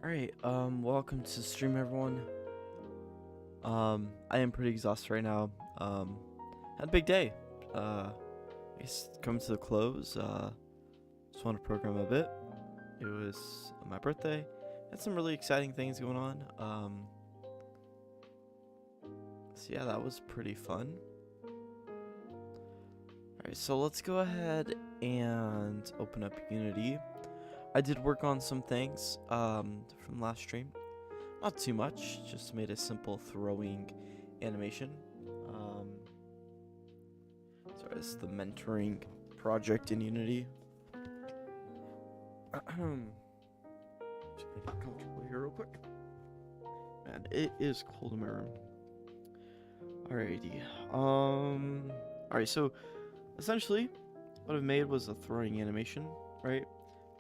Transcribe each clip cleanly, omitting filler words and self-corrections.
Alright, welcome to the stream, everyone. I am pretty exhausted right now. Had a big day. It's coming to the close. Just want to program a bit. It was my birthday. Had some really exciting things going on. So yeah, that was pretty fun. Alright, so let's go ahead and open up Unity. I did work on some things from last stream. Not too much, just made a simple throwing animation. Sorry, this is the mentoring project in Unity. Just make it comfortable here real quick. Man, it is cold in my room. Alrighty. Alright, so essentially what I've made was a throwing animation, right?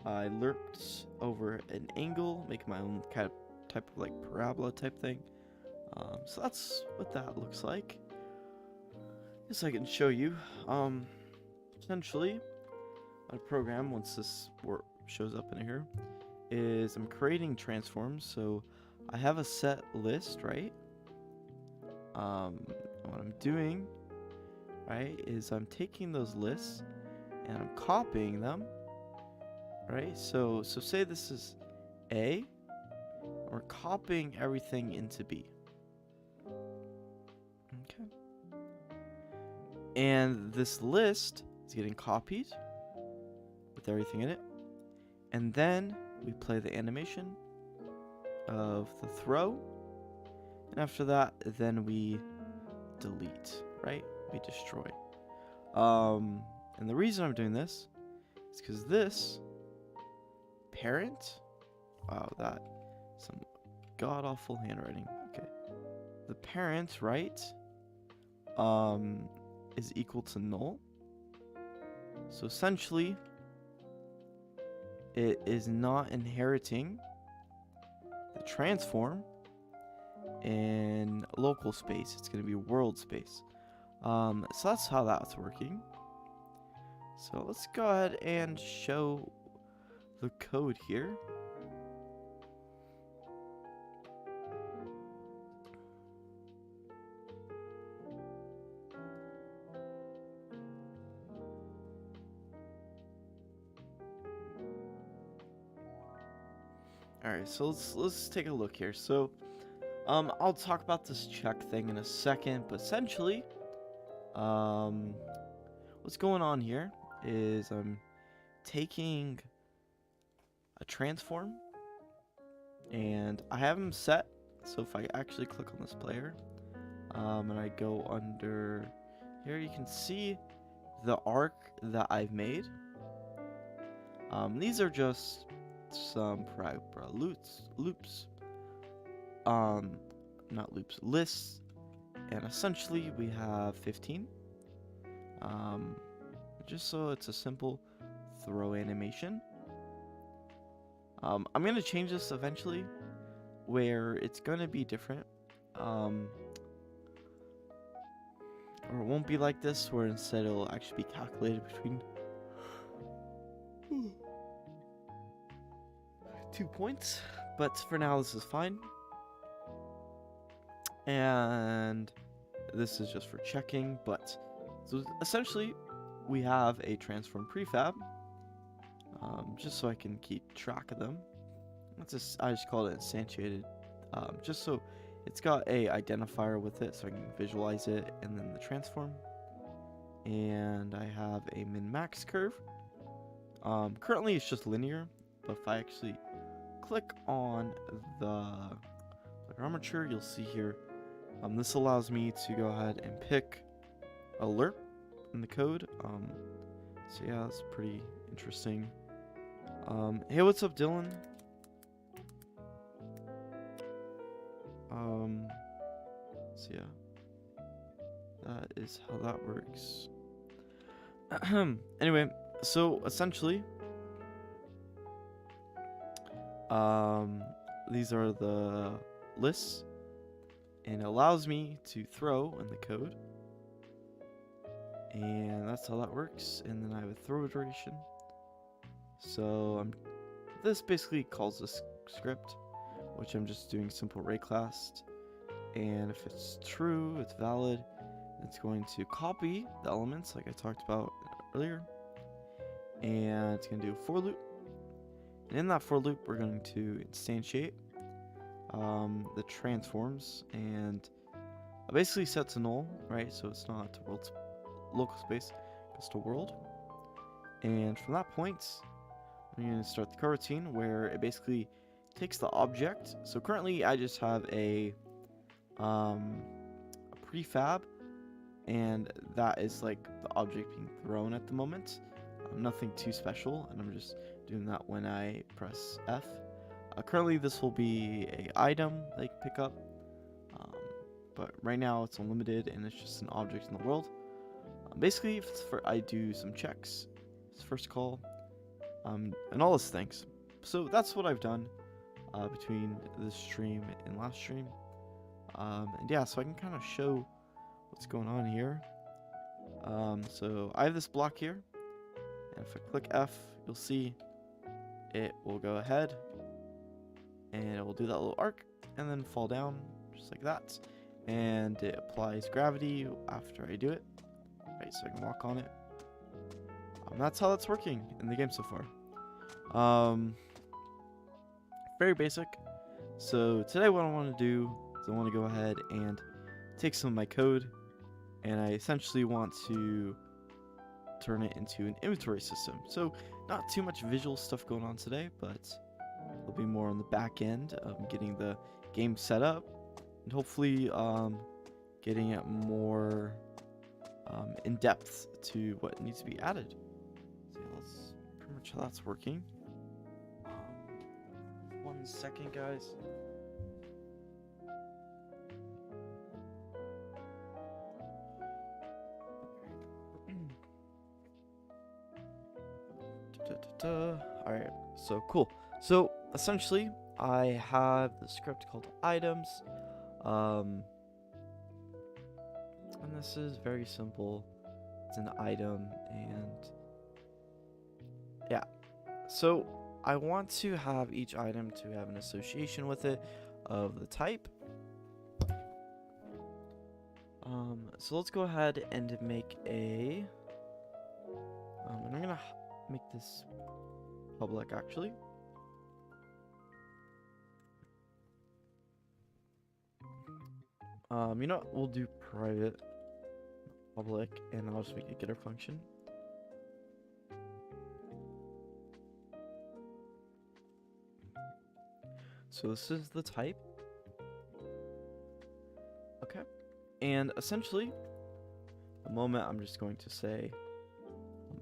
I lurked over an angle, make my own kind of type of like parabola type thing. So that's what that looks like. Guess I can show you. Essentially, my program, once this shows up in here, is I'm creating transforms. So I have a set list, right? What I'm doing, right, is I'm taking those lists and I'm copying them. Right, so say this is A, we're copying everything into B. Okay. And this list is getting copied with everything in it. And then we play the animation of the throw. And after that, then we delete, right? We destroy. And the reason I'm doing this is because this parent, wow, that some god-awful handwriting. Okay, the parent, right, is equal to null. So essentially it is not inheriting the transform in local space. It's going to be world space. So that's how that's working. So let's go ahead and show the code here. Alright, so let's take a look here. So I'll talk about this check thing in a second, but essentially what's going on here is I'm taking a transform and I have them set. So if I actually click on this player and I go under here, you can see the arc that I've made. These are just some loops, not loops, lists, and essentially we have 15. Just so it's a simple throw animation. I'm gonna change this eventually, where it's gonna be different. Or it won't be like this, where instead it'll actually be calculated between 2 points. But for now, this is fine. And this is just for checking. But so essentially, we have a transform prefab. Just so I can keep track of them. I just call it instantiated, just so it's got a identifier with it, so I can visualize it, and then the transform. And I have a min-max curve. Currently it's just linear, but if I actually click on the armature, you'll see here. This allows me to go ahead and pick a lerp in the code. So yeah, that's pretty interesting. Hey, what's up, Dylan? So yeah, that is how that works. Anyway, so essentially, these are the lists, and it allows me to throw in the code, and that's how that works. And then I have a throw duration. So this basically calls this script. which I'm just doing simple raycast. And if it's true, it's valid, it's going to copy the elements like I talked about earlier. And it's going to do a for loop. And in that for loop, we're going to instantiate the transforms and basically set to null, right? So it's not world local space, it's to world. And from that point, we're going to start the coroutine where it basically takes the object. So currently I just have a prefab, and that is like the object being thrown at the moment. Nothing too special, and I'm just doing that when I press F. Currently this will be a item they can pick up, but right now it's unlimited and it's just an object in the world. Basically, if it's I do some checks, it's first call, and all those things. So that's what I've done between this stream and last stream. And yeah, so I can kind of show what's going on here. So I have this block here, and if I click F, you'll see it will go ahead and it will do that little arc and then fall down just like that, and it applies gravity after I do it, right? So I can walk on it. That's how that's working in the game so far. Very basic. So today what I want to do is I want to go ahead and take some of my code, and I essentially want to turn it into an inventory system. So not too much visual stuff going on today, but there'll be more on the back end of getting the game set up, and hopefully getting it more in depth to what needs to be added. So yeah, that's pretty much how that's working. 1 second, guys. Alright, so cool. So essentially I have the script called items, and this is very simple. It's an item, and yeah, so I want to have each item to have an association with it of the type. So let's go ahead and make a and I'm gonna make this public actually. You know what? We'll do private public, and I'll just make a getter function. So this is the type. Okay. And essentially, the moment I'm just going to say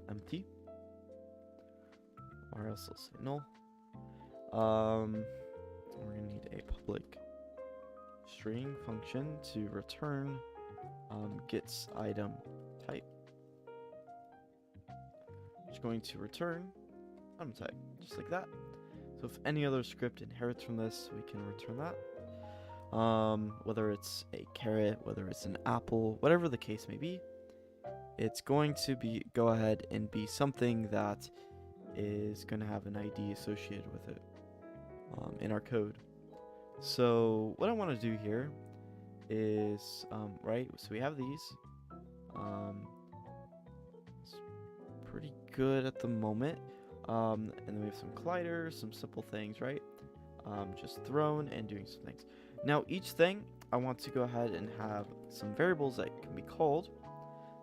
empty, or else I'll say null. We're gonna need a public string function to return gets item type. It's going to return item type, just like that. So if any other script inherits from this, we can return that. Whether it's a carrot, whether it's an apple, whatever the case may be, it's going to go ahead and be something that is going to have an ID associated with it in our code. So what I want to do here is, right, so we have these. It's pretty good at the moment. And then we have some colliders, some simple things, right? Just thrown and doing some things. Now each thing, I want to go ahead and have some variables that can be called.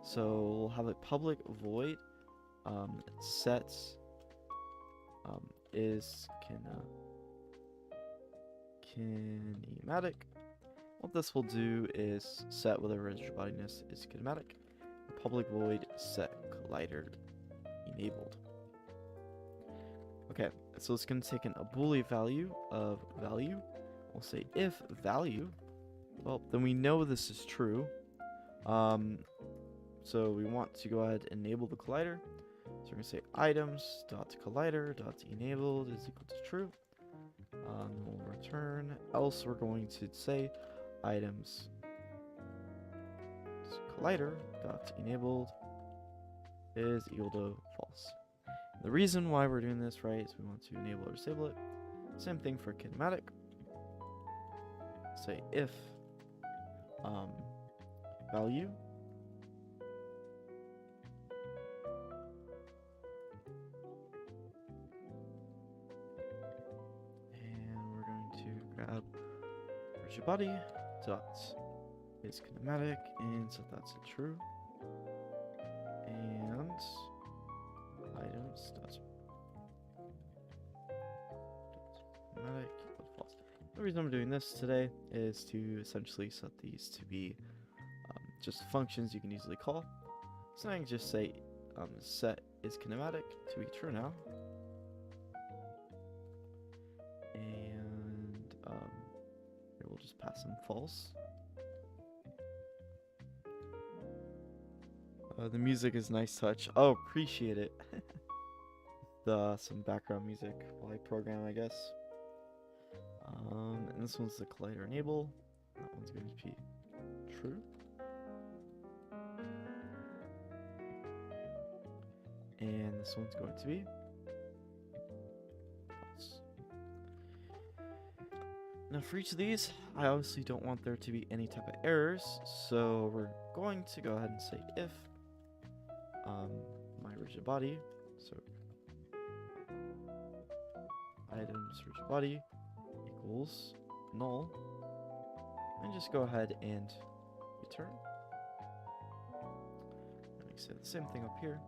So we'll have a public void sets is kinematic. What this will do is set whether register bodiness is kinematic. Public void set collider enabled. Okay, so it's going to take a boolean value of value. We'll say if value. Well, then we know this is true. So we want to go ahead and enable the collider. So we're going to say items dot collider dot enabled is equal to true. We'll return. Else we're going to say items collider dot enabled is equal to false. The reason why we're doing this, right, is we want to enable or disable it. Same thing for kinematic. say if value, and we're going to grab rigid body dot is kinematic and set that to true, and items dot kinematic equals false. The reason I'm doing this today is to essentially set these to be just functions you can easily call. So I can just say set is kinematic to be true now, and here we'll just pass in false. The music is nice touch. Oh, appreciate it. Some background music while I program, I guess. And this one's the collider enable. That one's going to be true. And this one's going to be false. Now for each of these, I obviously don't want there to be any type of errors, so we're going to go ahead and say if my rigid body, so items rigid body equals null, and just go ahead and return. And we say the same thing up here.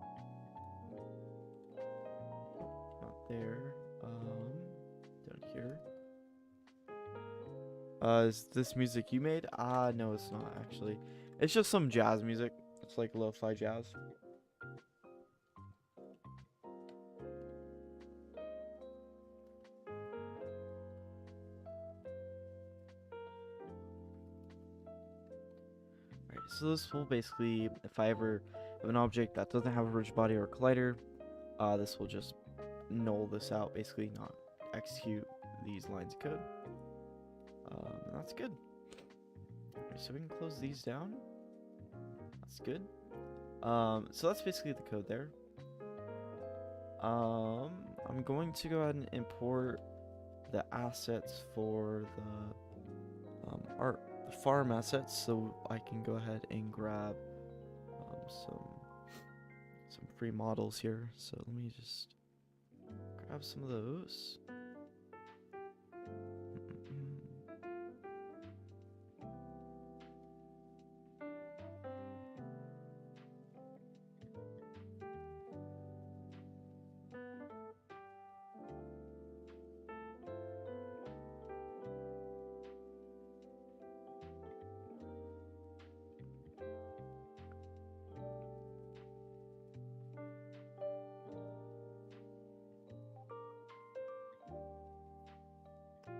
Not there. Down here. Is this music you made? No, it's not actually. It's just some jazz music. It's like lo-fi jazz. So this will basically, if I ever have an object that doesn't have a rigid body or a collider, this will just null this out, basically not execute these lines of code. And that's good. Okay, so we can close these down. That's good. So that's basically the code there. I'm going to go ahead and import the assets for the farm assets, so I can go ahead and grab some free models here. So let me just grab some of those.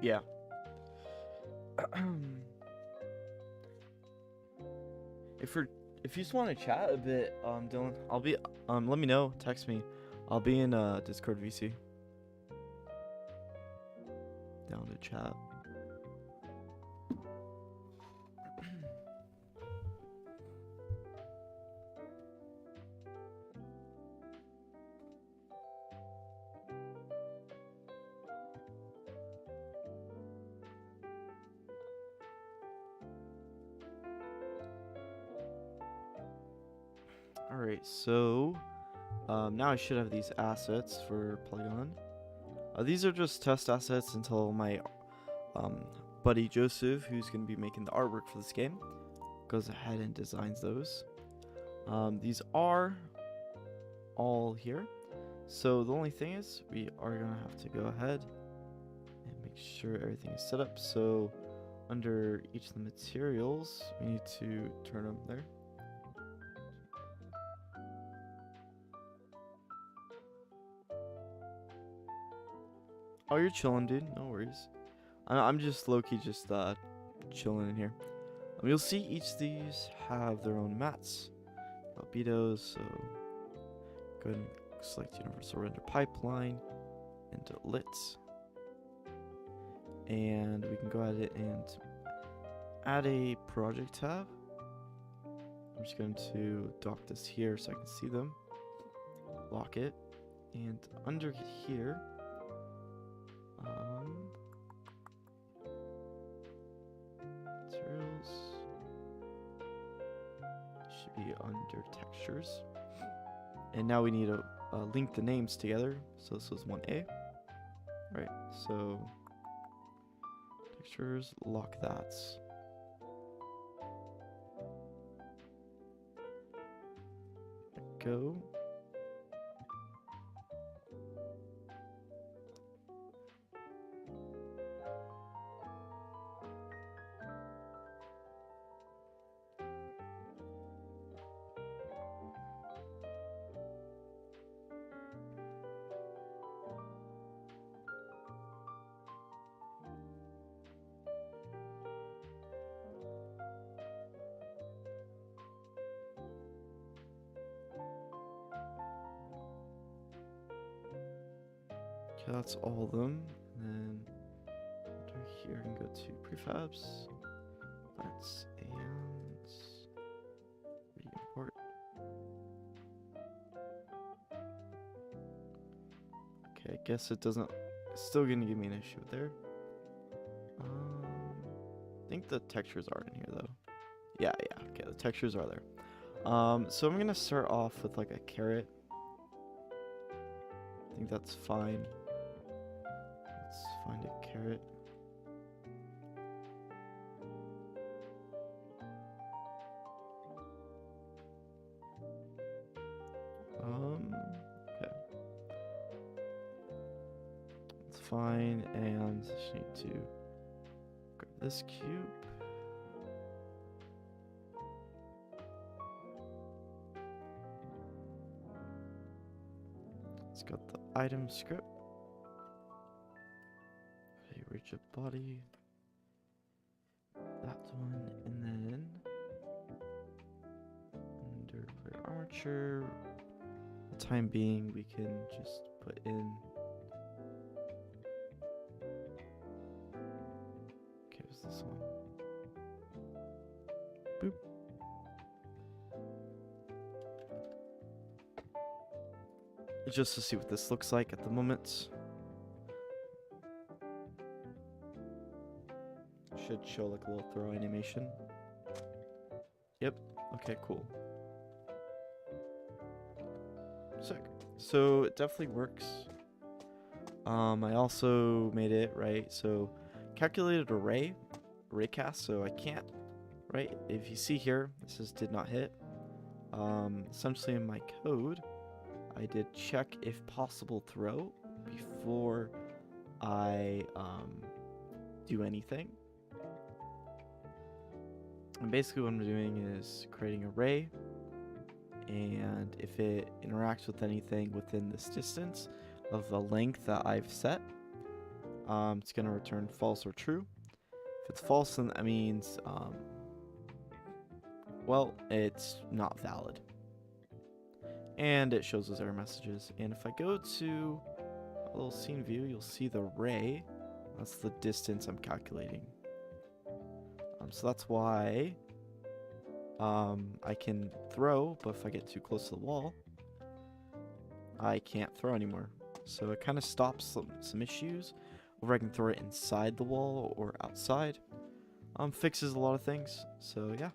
Yeah. If you just want to chat a bit, Dylan, I'll be let me know, text me. I'll be in Discord VC. Down to chat. Alright, so now I should have these assets for Polygon. These are just test assets until my buddy Joseph, who's going to be making the artwork for this game, goes ahead and designs those. These are all here. So the only thing is we are going to have to go ahead and make sure everything is set up. So under each of the materials, we need to turn them there. Oh, you're chilling, dude. No worries. I'm just low-key just chilling in here. You'll see each of these have their own mats. Albedos, so go ahead and select Universal Render Pipeline into lit. And we can go ahead and add a project tab. I'm just going to dock this here so I can see them. Lock it. And under here, Materials. Should be under textures. And now we need to link the names together. So this was 1A. Right, so textures, lock that. Go. Okay, that's all of them. And then under here and go to prefabs. Let's re-import. Okay, I guess it doesn't. It's still gonna give me an issue there. I think the textures are in here though. Yeah. Okay, the textures are there. So I'm gonna start off with like a carrot. I think that's fine. Let's find a carrot. Okay. It's fine, and just need to grab this cube. It's got the item script. Okay, rigid body. That one, and then under player armature. For the time being, we can just put in. Okay, what's this one? Boop. Just to see what this looks like at the moment. Should show like a little throw animation. Yep. Okay, cool. Sick. So it definitely works. I also made it, right? So calculated array cast, so I can't, right? If you see here, this says did not hit. Essentially in my code, I did check if possible throw before I do anything. And basically what I'm doing is creating an array, and if it interacts with anything within this distance of the length that I've set, it's going to return false or true. If it's false, then that means, well, it's not valid. And it shows those error messages. And if I go to a little scene view, you'll see the array. That's the distance I'm calculating. So that's why I can throw, but if I get too close to the wall, I can't throw anymore. So it kind of stops some issues, where I can throw it inside the wall or outside. Fixes a lot of things. So yeah.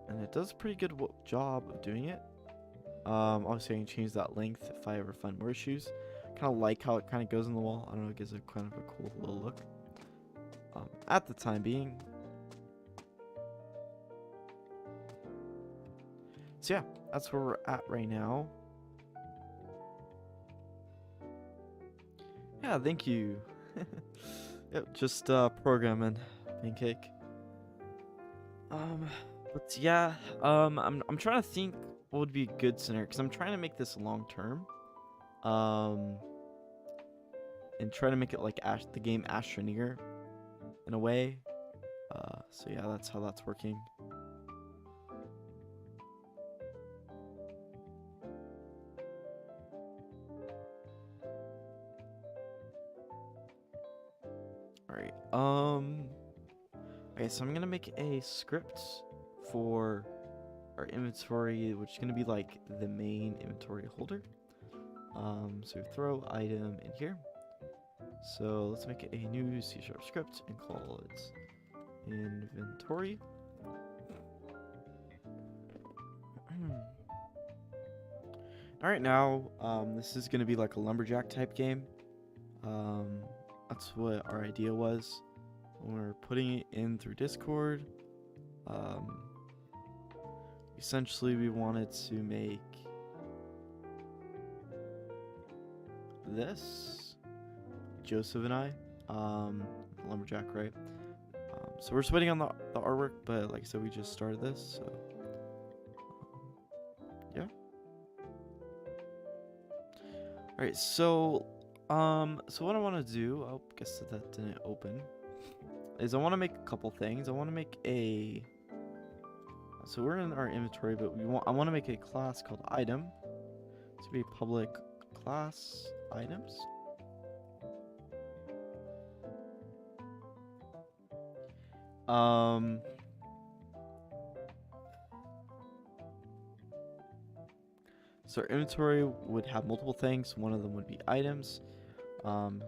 And it does a pretty good job of doing it. Obviously I can change that length if I ever find more issues. Kind of like how it kind of goes in the wall. I don't know, it gives it kind of a cool little look. At the time being. So yeah, that's where we're at right now. Yeah, thank you. Yep, just programming, pancake. But yeah, I'm trying to think what would be a good scenario, because I'm trying to make this long term. And try to make it like the game Astroneer in a way. So yeah, that's how that's working. Alright, okay, so I'm gonna make a script for our inventory, which is gonna be like the main inventory holder. So throw item in here. So let's make a new C# script and call it inventory. Alright, now this is going to be like a lumberjack type game. That's what our idea was when we were putting it in through Discord. Essentially, we wanted to make this, Joseph and I, lumberjack, right? So we're just waiting on the artwork, but like I said, we just started this, so yeah. Alright, so what I want to do, I guess that didn't open, is I want to make a couple things. I want to make a, so we're in our inventory, but I want to make a class called item. It's going to be public class items. So our inventory would have multiple things. One of them would be items. And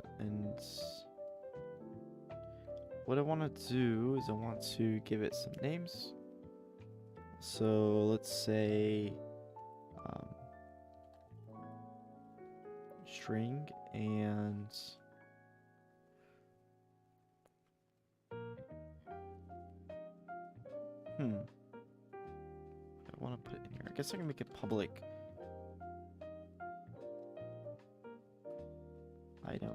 what I want to do is I want to give it some names. So let's say string and I want to put it in here. I guess I can make it public item.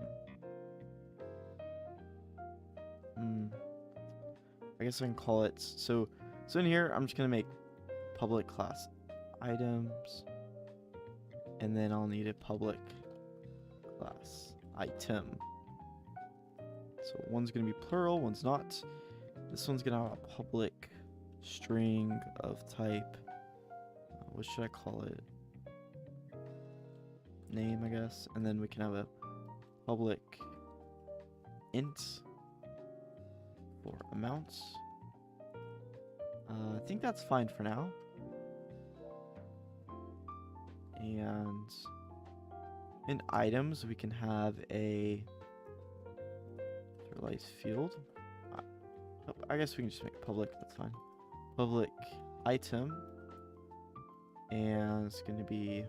I guess I can call it, so in here I'm just gonna make public class items, and then I'll need a public class item. So one's gonna be plural, one's not. This one's gonna have a public string of type, what should I call it? Name, I guess. And then we can have a public int for amounts. I think that's fine for now. And in items, we can have a serialized field. I guess we can just make public, that's fine. Public item. And it's going to be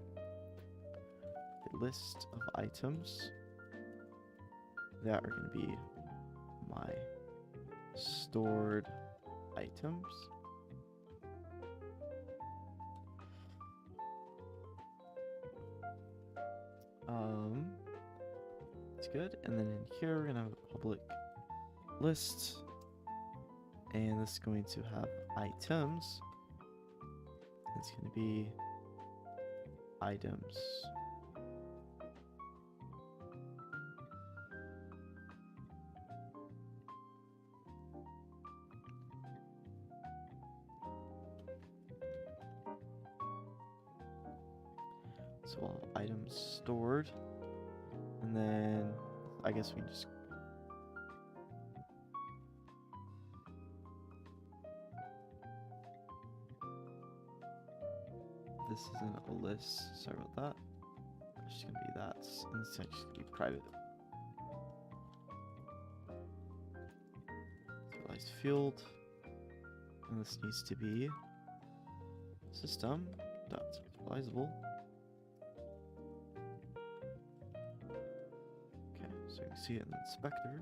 a list of items that are going to be my stored items. It's good. And then in here we're gonna have a public list, and this is going to have items. It's gonna be items. So we'll have items stored, and then I guess we can just this isn't a list, sorry about that. It's just gonna be that, and it's just gonna be private. Serialized field, and this needs to be system.serializable. So you can see it in the inspector.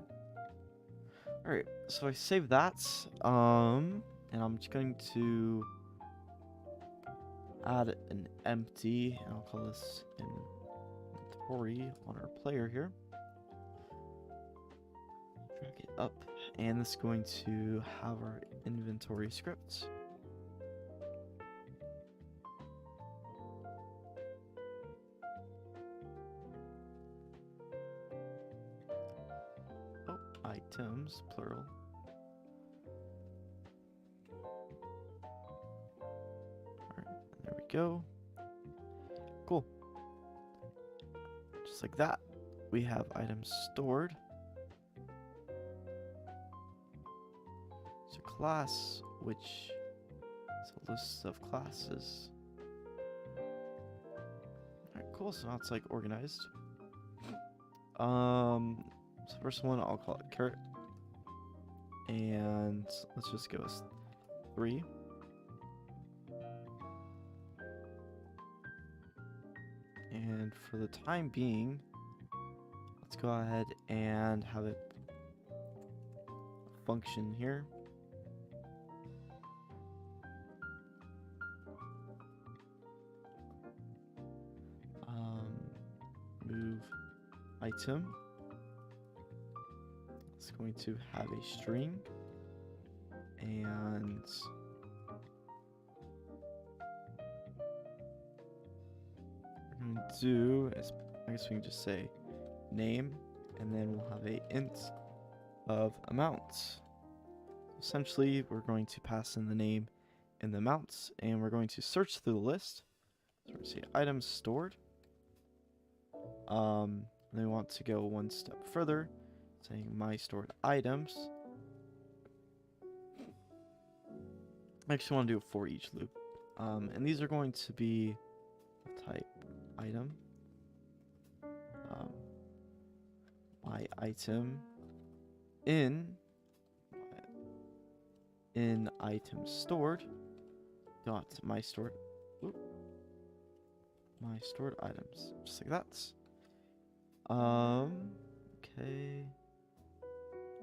Alright, so I save that. And I'm just going to add an empty, and I'll call this inventory on our player here. Drag it up, and this is going to have our inventory script. Items, plural. Alright, there we go. Cool. Just like that, we have items stored. So class, which is a list of classes. Alright, cool, so now it's like organized. So first one, I'll call it carrot. And let's just go with 3. And for the time being, let's go ahead and have it function here. Move item. It's going to have a string, and what we're going to do is, I guess we can just say name, and then we'll have a int of amount. Essentially, we're going to pass in the name and the amounts, and we're going to search through the list. So we're going to say items stored. Then we want to go one step further, saying my stored items. I actually want to do a for each loop. And these are going to be type item, my item in item stored dot my stored items, just like that. Okay.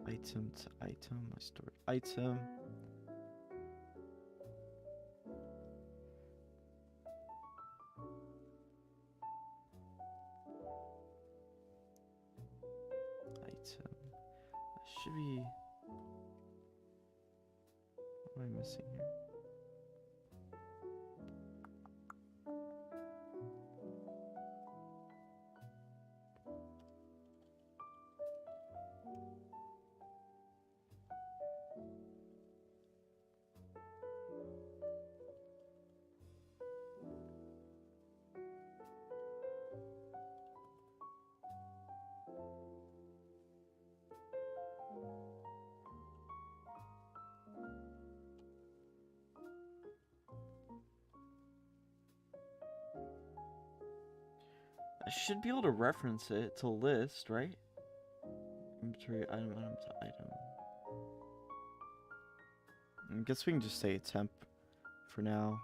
Item to item, my stored item. Item. That should be. What am I missing here? I should be able to reference it to list, right? Inventory item to item. I guess we can just say temp for now.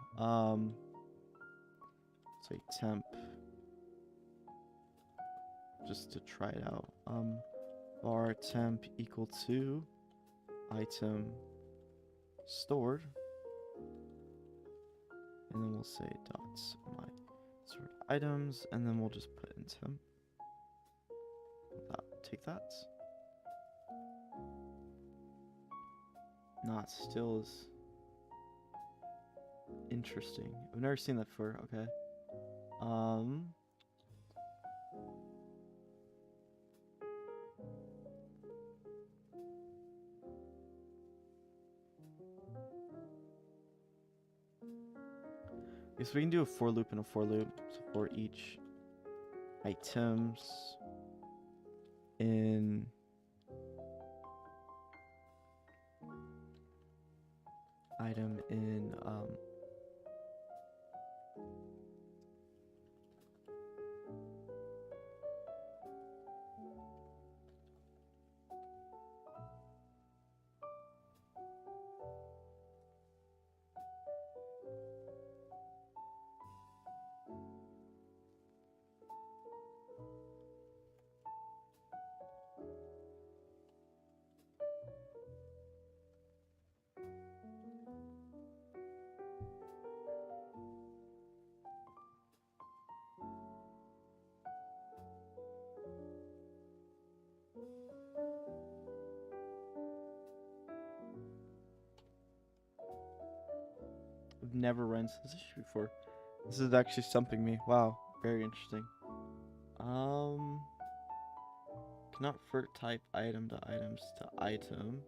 Say temp just to try it out. Var temp equal to item stored, and then we'll say dots my stored items, and then we'll just put in temp. Take that. Not still is interesting. I've never seen that before. Okay. Guess we can do a for loop and a for loop. So for each items in item in I've never run into this issue before. This is actually stumping me. Wow, very interesting. Cannot vert type item to items to item.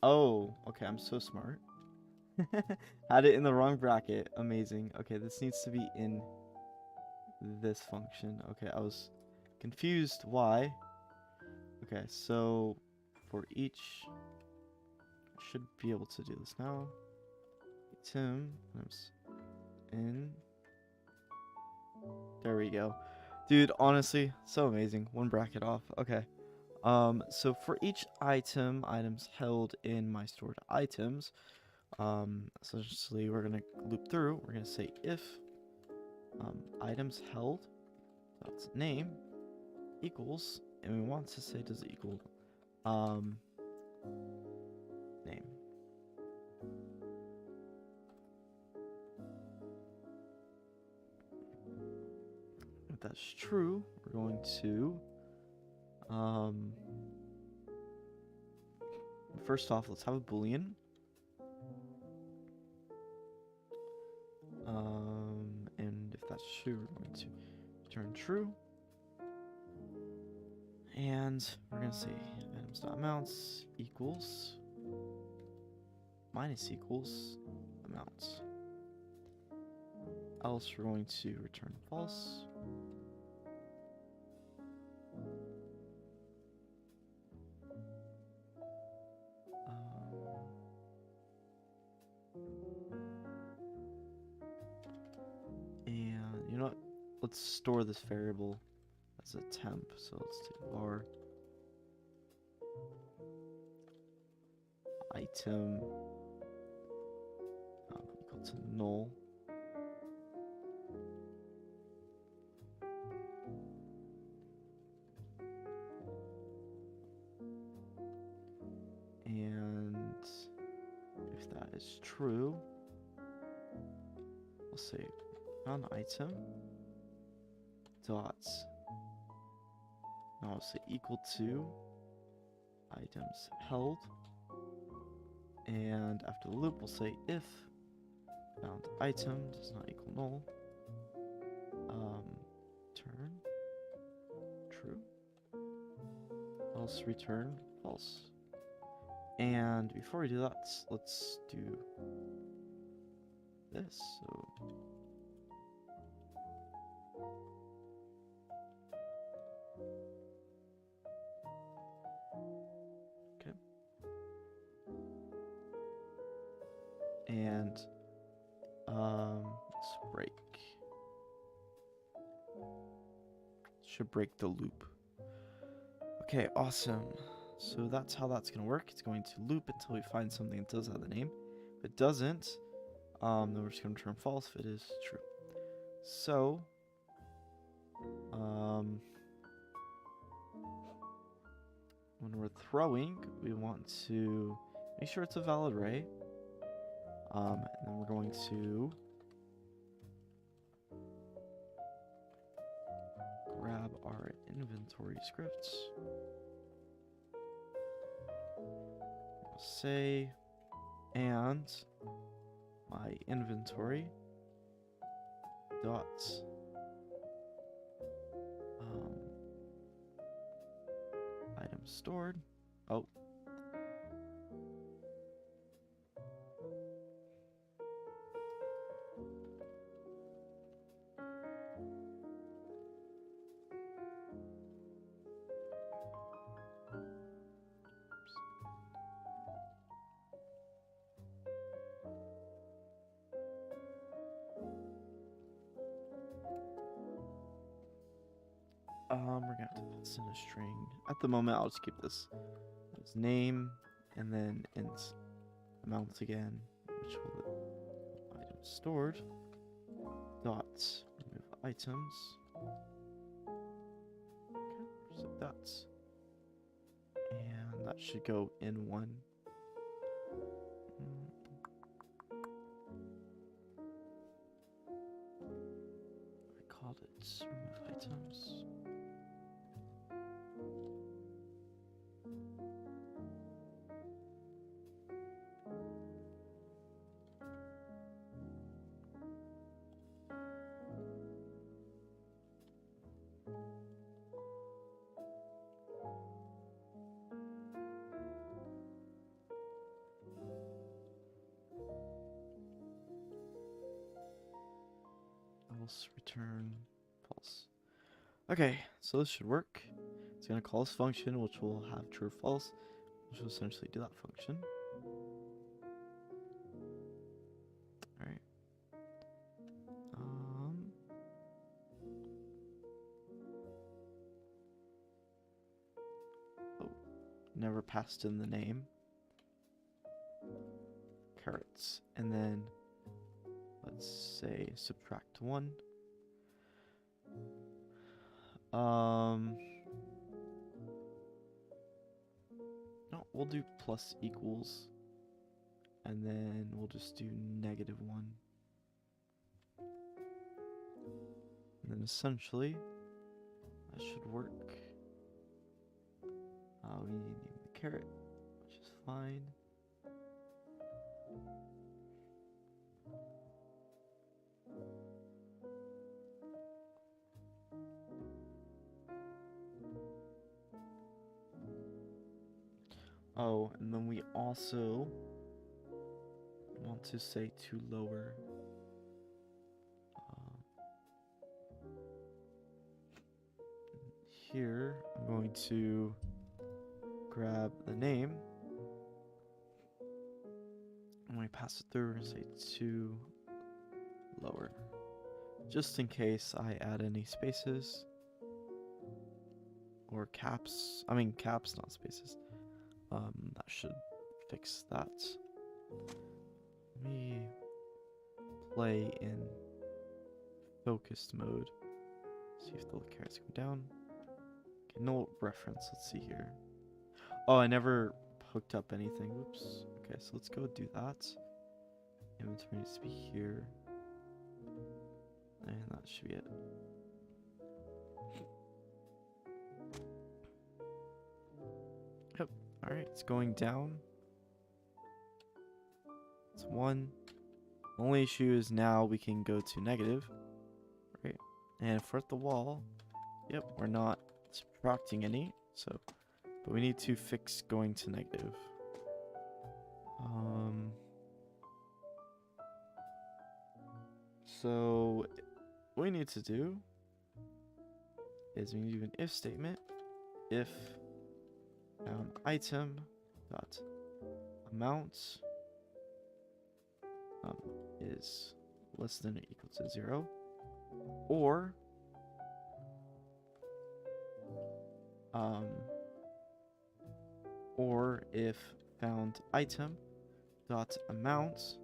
Oh, okay, I'm so smart. Had it in the wrong bracket. Amazing. Okay, this needs to be in this function. Okay, I was confused why. Okay, so for each should be able to do this now. Item items in. There we go. Dude, honestly, so amazing. One bracket off. Okay. So for each item, items held in my stored items, essentially we're gonna loop through. We're gonna say if items held that's name equals, and we want to say does it equal name. If that's true, we're going to first off, let's have a boolean. And if that's true, we're going to return true. And we're going to say items.amounts equals minus equals amounts. Else we're going to return false. And you know what? Let's store this variable as a temp. So let's take var item equal to null. And if that is true, we'll say non-item dot, now I'll say equal to items held, and after the loop we'll say if found item does not equal null, return true, else return false. And before we do that, let's do this. So okay, and let's break. Should break the loop. Okay, awesome. So that's how that's going to work. It's going to loop until we find something that does have the name. If it doesn't, then we're just going to return false if it is true. So, when we're throwing, we want to make sure it's a valid array. And then we're going to grab our inventory scripts. Say and my inventory dot item stored. Oh, we're gonna have to pass in a string. At the moment, I'll just keep this as name and then int amount again, which will item stored dot remove items. Okay, just like that, and that should go in one. I called it remove items. Else return false. Okay, so this should work. It's gonna call this function, which will have true or false, which will essentially do that function. never passed in the name. Carrots. And then let's say subtract 1. No, we'll do plus equals. And then we'll just do -1. And then essentially, that should work. We need to name the carrot, which is fine. Oh, and then we also want to say to lower. Here, I'm going to grab the name. And when we pass it through, we're going to say to lower. Just in case I add any spaces. Or caps. I mean caps, not spaces. That should fix that. Let me play in focused mode. See if the carrots come down. Okay, no reference. Let's see here. Oh, I never hooked up anything. Oops. Okay, so let's go do that. Inventory needs to be here. And that should be it. Yep. Alright, it's going down. It's 1. The only issue is now we can go to negative. Right. And for the wall, yep, we're not subtracting any. So, but we need to fix going to negative. So what we need to do is we need to do an if statement. If item dot amount is less than or equal to 0, or if found item dot amount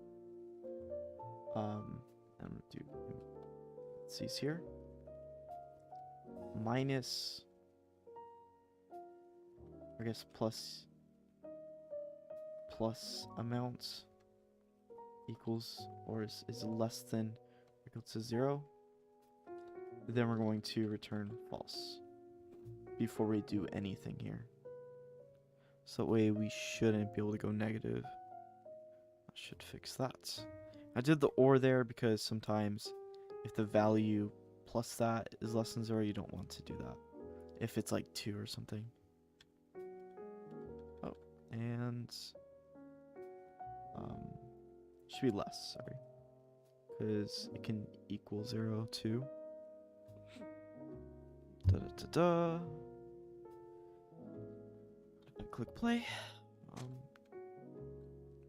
and do let's see here minus, I guess plus amount equals or is less than or equal to 0, then we're going to return false before we do anything here. So that way we shouldn't be able to go negative. I should fix that. I did the or there because sometimes if the value plus that is less than 0, you don't want to do that. If it's like 2 or something. Oh, and should be less, sorry. Because it can equal 0 too. Da-da-da-da. Click play.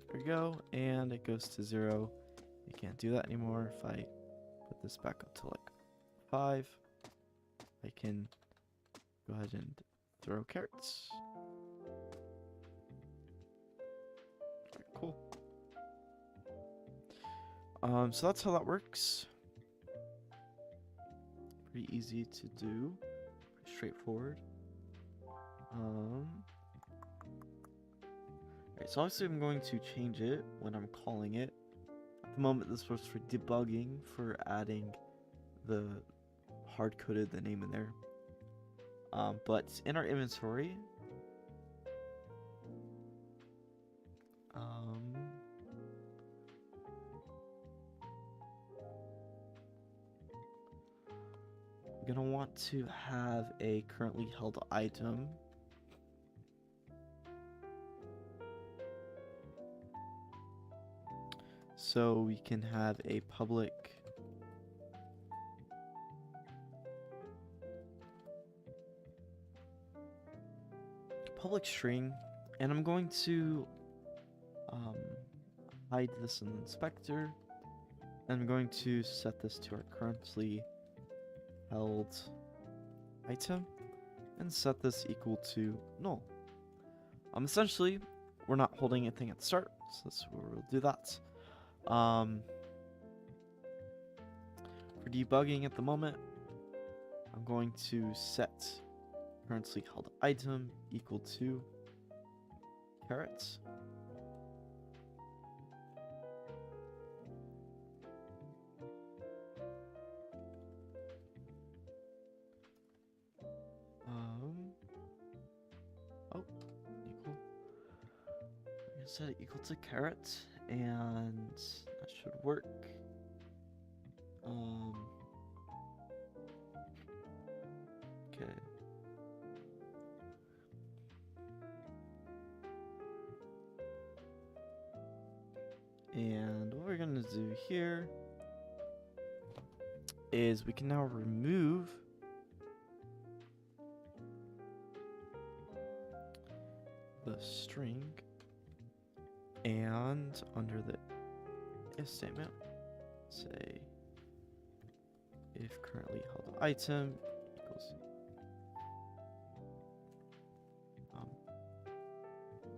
There we go, and it goes to 0. You can't do that anymore. If I put this back up to like 5, I can go ahead and throw carrots. Alright, cool. So that's how that works. Pretty easy to do. Pretty straightforward. Alright, so obviously I'm going to change it when I'm calling it. At the moment this was for debugging, for adding the hard-coded the name in there. But in our inventory, I'm gonna want to have a currently held item. So we can have a public string, and I'm going to hide this in the inspector, and I'm going to set this to our currently held item and set this equal to null. Essentially, we're not holding anything at the start, so that's where we'll do that. For debugging at the moment, I'm going to set currently held item equal to carrots. Equal. I'm gonna set it equal to carrot, and that should work. Okay. And what we're gonna do here is we can now remove the string, and under the if statement, say if currently held item equals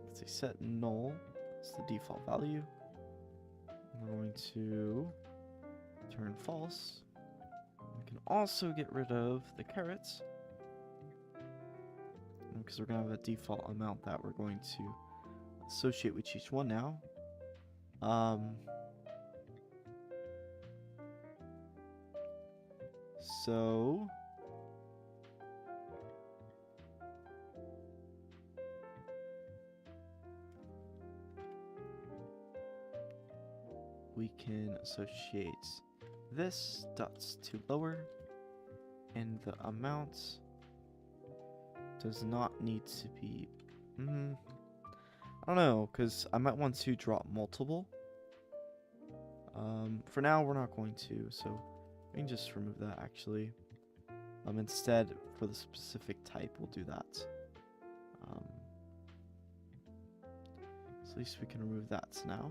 let's say set null, it's the default value. And we're going to turn false. We can also get rid of the carrots, because we're going to have a default amount that we're going to associate with each one now. So we can associate this dots to lower, and the amount does not need to be I don't know, because I might want to drop multiple. For now we're not going to, so we can just remove that actually. Instead, for the specific type, we'll do that. So at least we can remove that now.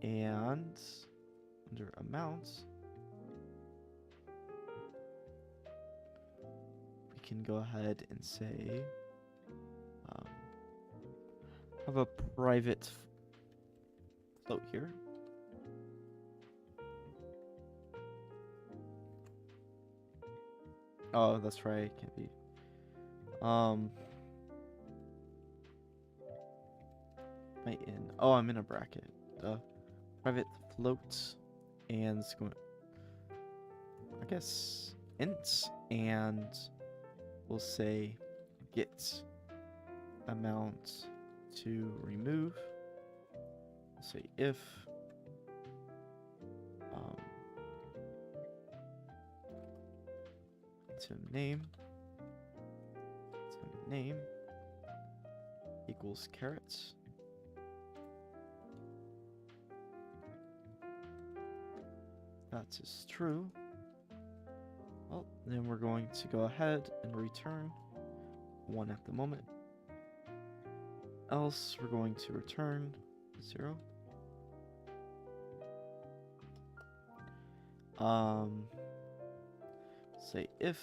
And under amounts, we can go ahead and say have a private float here. Oh, that's right, can't be. I'm in a bracket. Private float, and it's going, I guess, ints, and we'll say get amount to remove. We'll say if name equals carrots. That is true. Well, then we're going to go ahead and return 1 at the moment. Else, we're going to return 0. Say if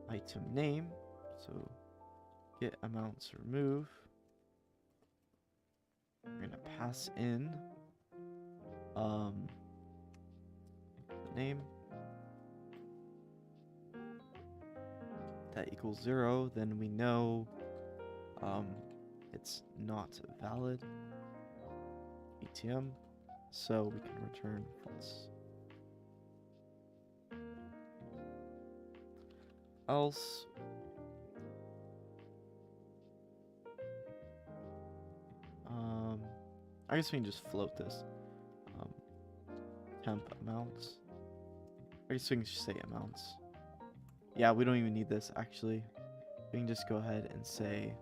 item name, so get amount to remove. We're gonna pass in the name. That equals 0, then we know it's not valid ATM, so we can return false. Else, I guess we can just float this. Temp amounts. I guess we can just say amounts. Yeah, we don't even need this actually. We can just go ahead and say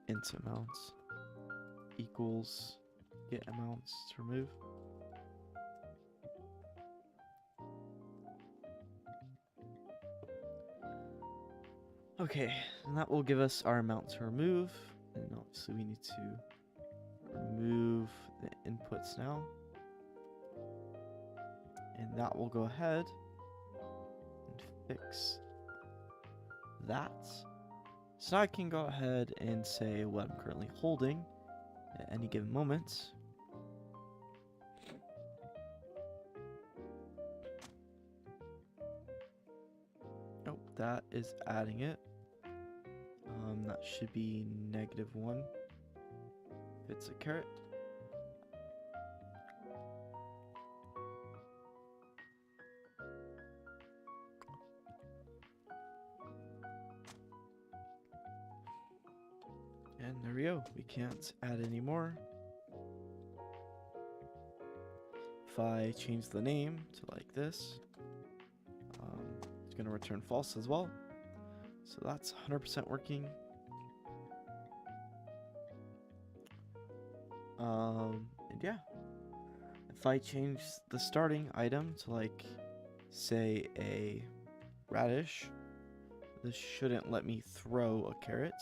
int amounts equals get amounts to remove. Okay, and that will give us our amount to remove. And obviously we need to remove the inputs now. And that will go ahead and fix that. So now I can go ahead and say what I'm currently holding at any given moment. Oh, that is adding it. That should be -1 if it's a caret. And there we go. We can't add any more. If I change the name to like this, it's going to return false as well. So that's 100% working. And yeah, if I change the starting item to like, say, a radish, this shouldn't let me throw a carrot,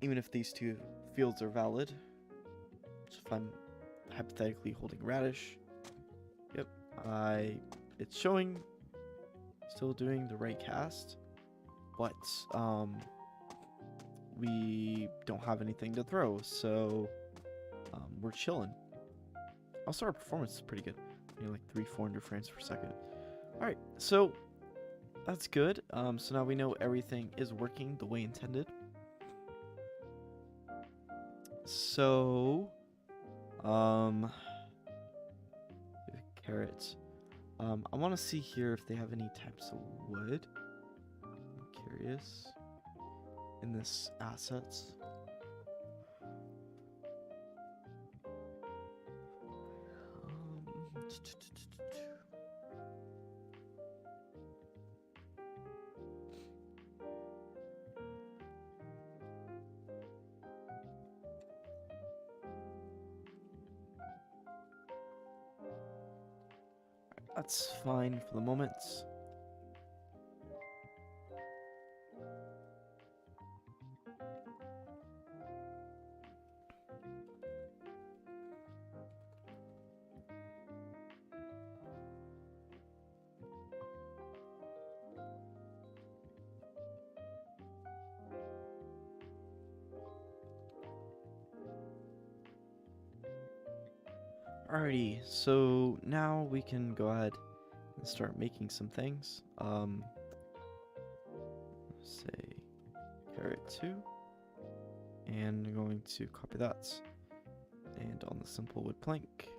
even if these two fields are valid. So if I'm hypothetically holding radish, yep, it's showing still doing the right cast, but we don't have anything to throw, so we're chilling. Also, our performance is pretty good, like 300-400 frames per second. All right, so that's good. So now we know everything is working the way intended. So carrots. I want to see here if they have any types of wood. I'm curious. In this assets. That's fine for the moment. Alrighty, so now we can go ahead and start making some things. Say caret 2, and I'm going to copy that, and on the simple wood plank,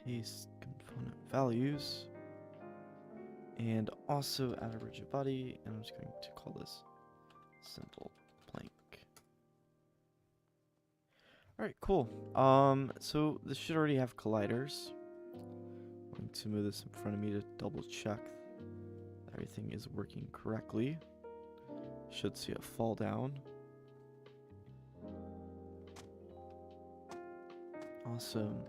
paste component values, and also add a rigid body, and I'm just going to call this simple plank. Alright, cool. So this should already have colliders. I'm going to move this in front of me to double check that everything is working correctly. Should see it fall down. Awesome.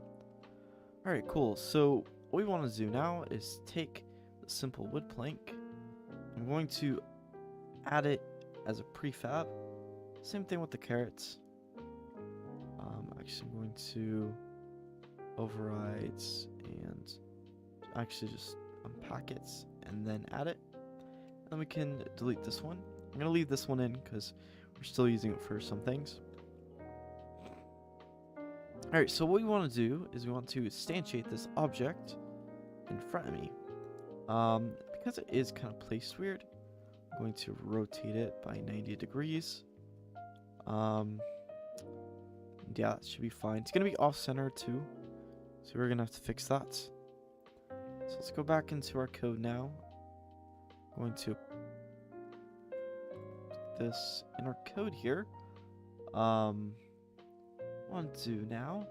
Alright, cool. So what we want to do now is take the simple wood plank. I'm going to add it as a prefab. Same thing with the carrots. Actually, I'm going to override and actually just unpack it and then add it. Then we can delete this one. I'm going to leave this one in because we're still using it for some things. Alright, so what we want to do is we want to instantiate this object in front of me. Because it is kind of placed weird, I'm going to rotate it by 90 degrees. Yeah, that should be fine. It's going to be off-center too, so we're going to have to fix that. So let's go back into our code now. I'm going to put this in our code here. What I want to do now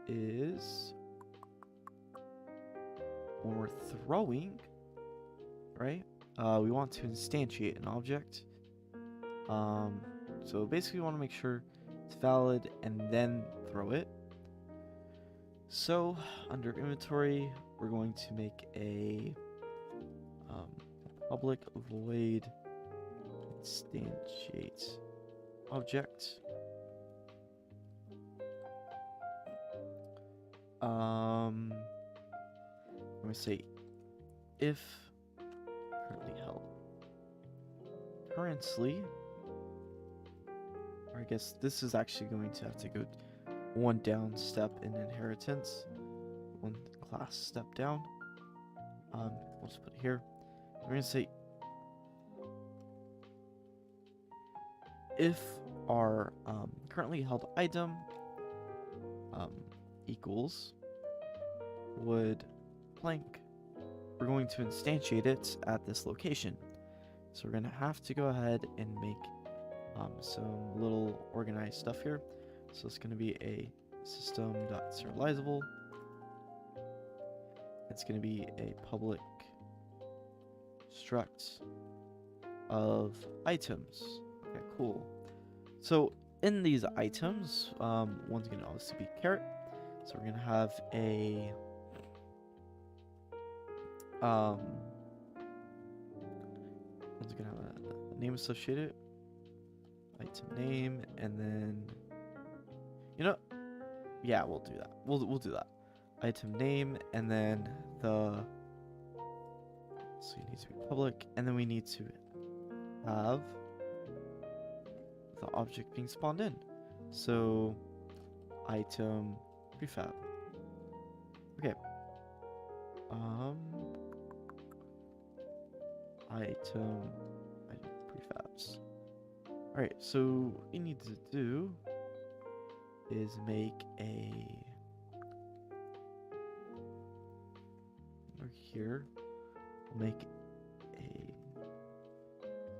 is when we're throwing, right? We want to instantiate an object. So basically we want to make sure it's valid and then throw it. So under inventory, we're going to make a public void instantiate object. Let me say if currently held. Currently, or I guess this is actually going to have to go one down step in inheritance, one class step down. We'll just put it here. We're gonna say if our currently held item equals would blank, we're going to instantiate it at this location. So we're gonna have to go ahead and make some little organized stuff here. So it's gonna be a system.serializable. It's gonna be a public struct of items. Okay, cool. So in these items, one's gonna obviously be carrot. So we're gonna have a one's gonna have a name associated, item name, and then yeah, we'll do that. We'll do that. Item name, and then so it needs to be public, and then we need to have the object being spawned in. So item prefab. Okay. Item prefabs. Alright, so what we need to do is make a over here, we'll make a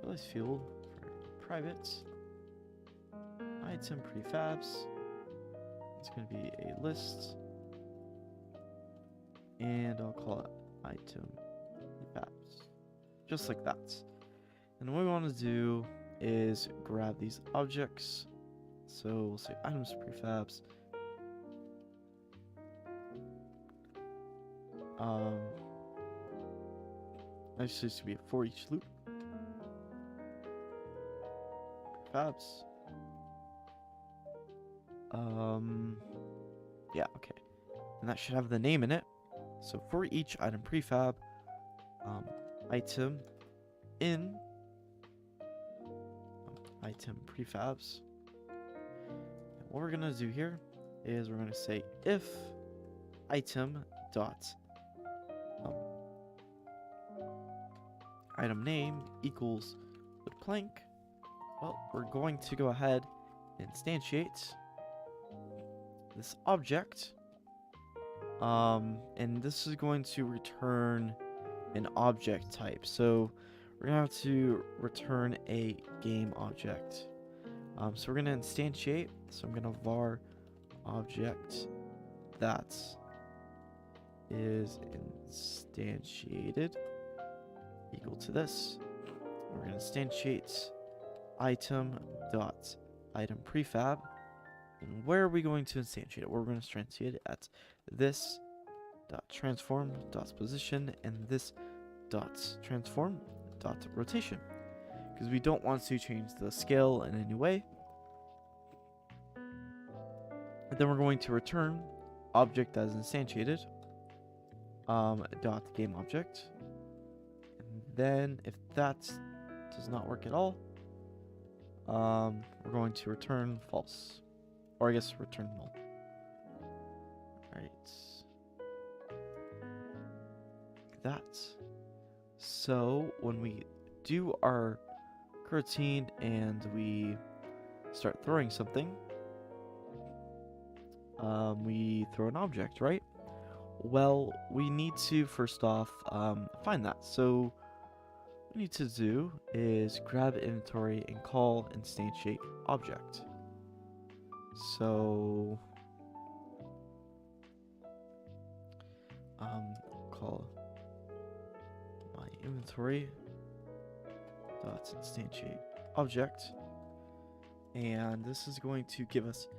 release field for private item prefabs. It's going to be a list, and I'll call it item prefabs, just like that. And what we want to do is grab these objects. So we'll say items prefabs. Actually, this should be a for each loop. Prefabs. Yeah, okay. And that should have the name in it. So for each item prefab, item in item prefabs. And what we're gonna do here is we're gonna say if item dot item name equals with blank. Well, we're going to go ahead and instantiate this object, and this is going to return an object type. So we're gonna have to return a game object. So we're gonna instantiate. So I'm gonna var object that is instantiated equal to this. We're gonna instantiate item dot item prefab. And where are we going to instantiate it? We're going to instantiate it at this dot transform dot position and this dot transform dot rotation, because we don't want to change the scale in any way. And then we're going to return object as instantiated dot game object. And then if that does not work at all, we're going to return false. Or I guess return null. Alright. Like that. So when we do our coroutine and we start throwing something, we throw an object, right? Well, we need to first off find that. So what we need to do is grab inventory and call instantiate object. So call my inventory dot instantiate object, and this is going to give us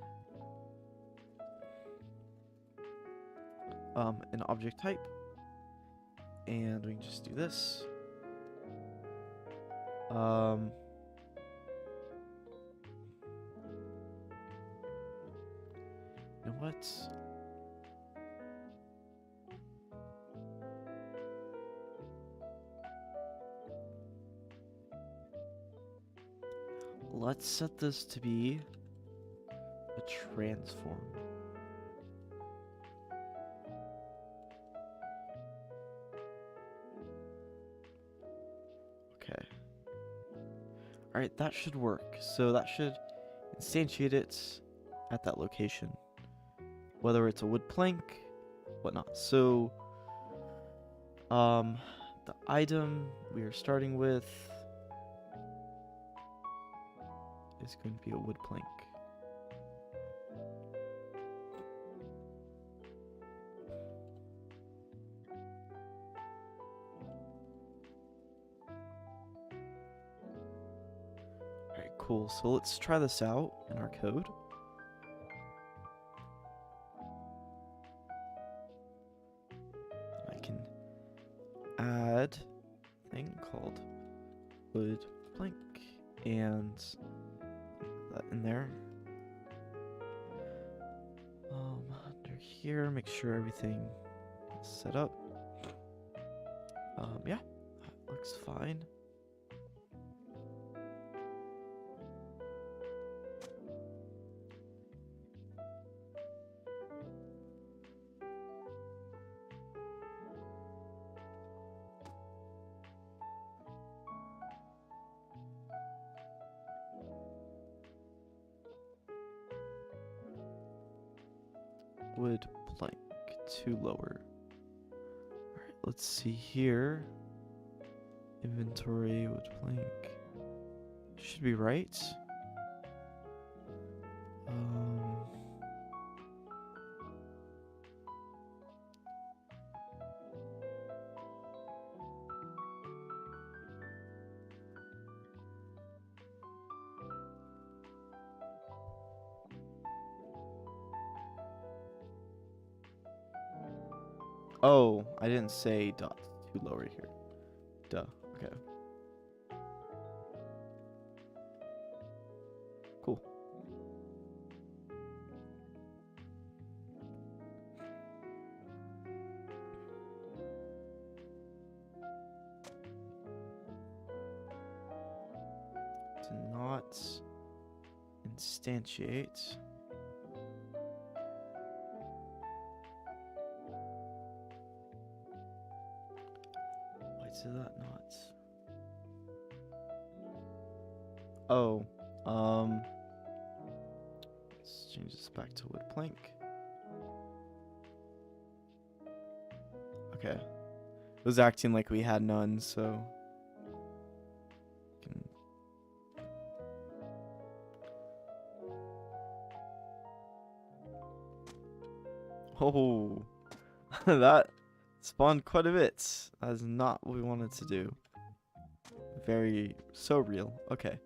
an object type, and we can just do this. You know what? Let's set this to be a transform. Okay. Alright, that should work. So that should instantiate it at that location. Whether it's a wood plank, whatnot. So, the item we are starting with is going to be a wood plank. Alright, cool. So let's try this out in our code. I can add a thing called wood plank and that in there. Under here, make sure everything is set up. Yeah, that looks fine. Wood plank to lower. Alright, let's see here. Inventory, wood plank. Should be right. Oh, I didn't say dot to lower here. Duh. Okay. Cool. Do not instantiate. Why did that not? Oh, let's change this back to wood plank. Okay. It was acting like we had none, so oh, that spawned quite a bit. That is not what we wanted to do. So real. Okay.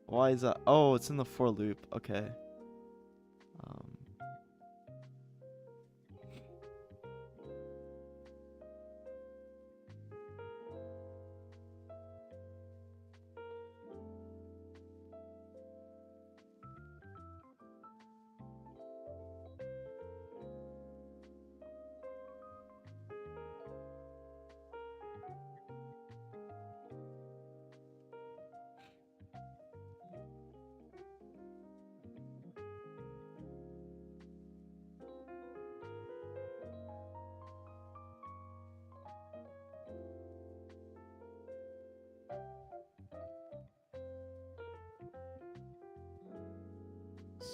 Why is that? Oh, it's in the for loop. Okay.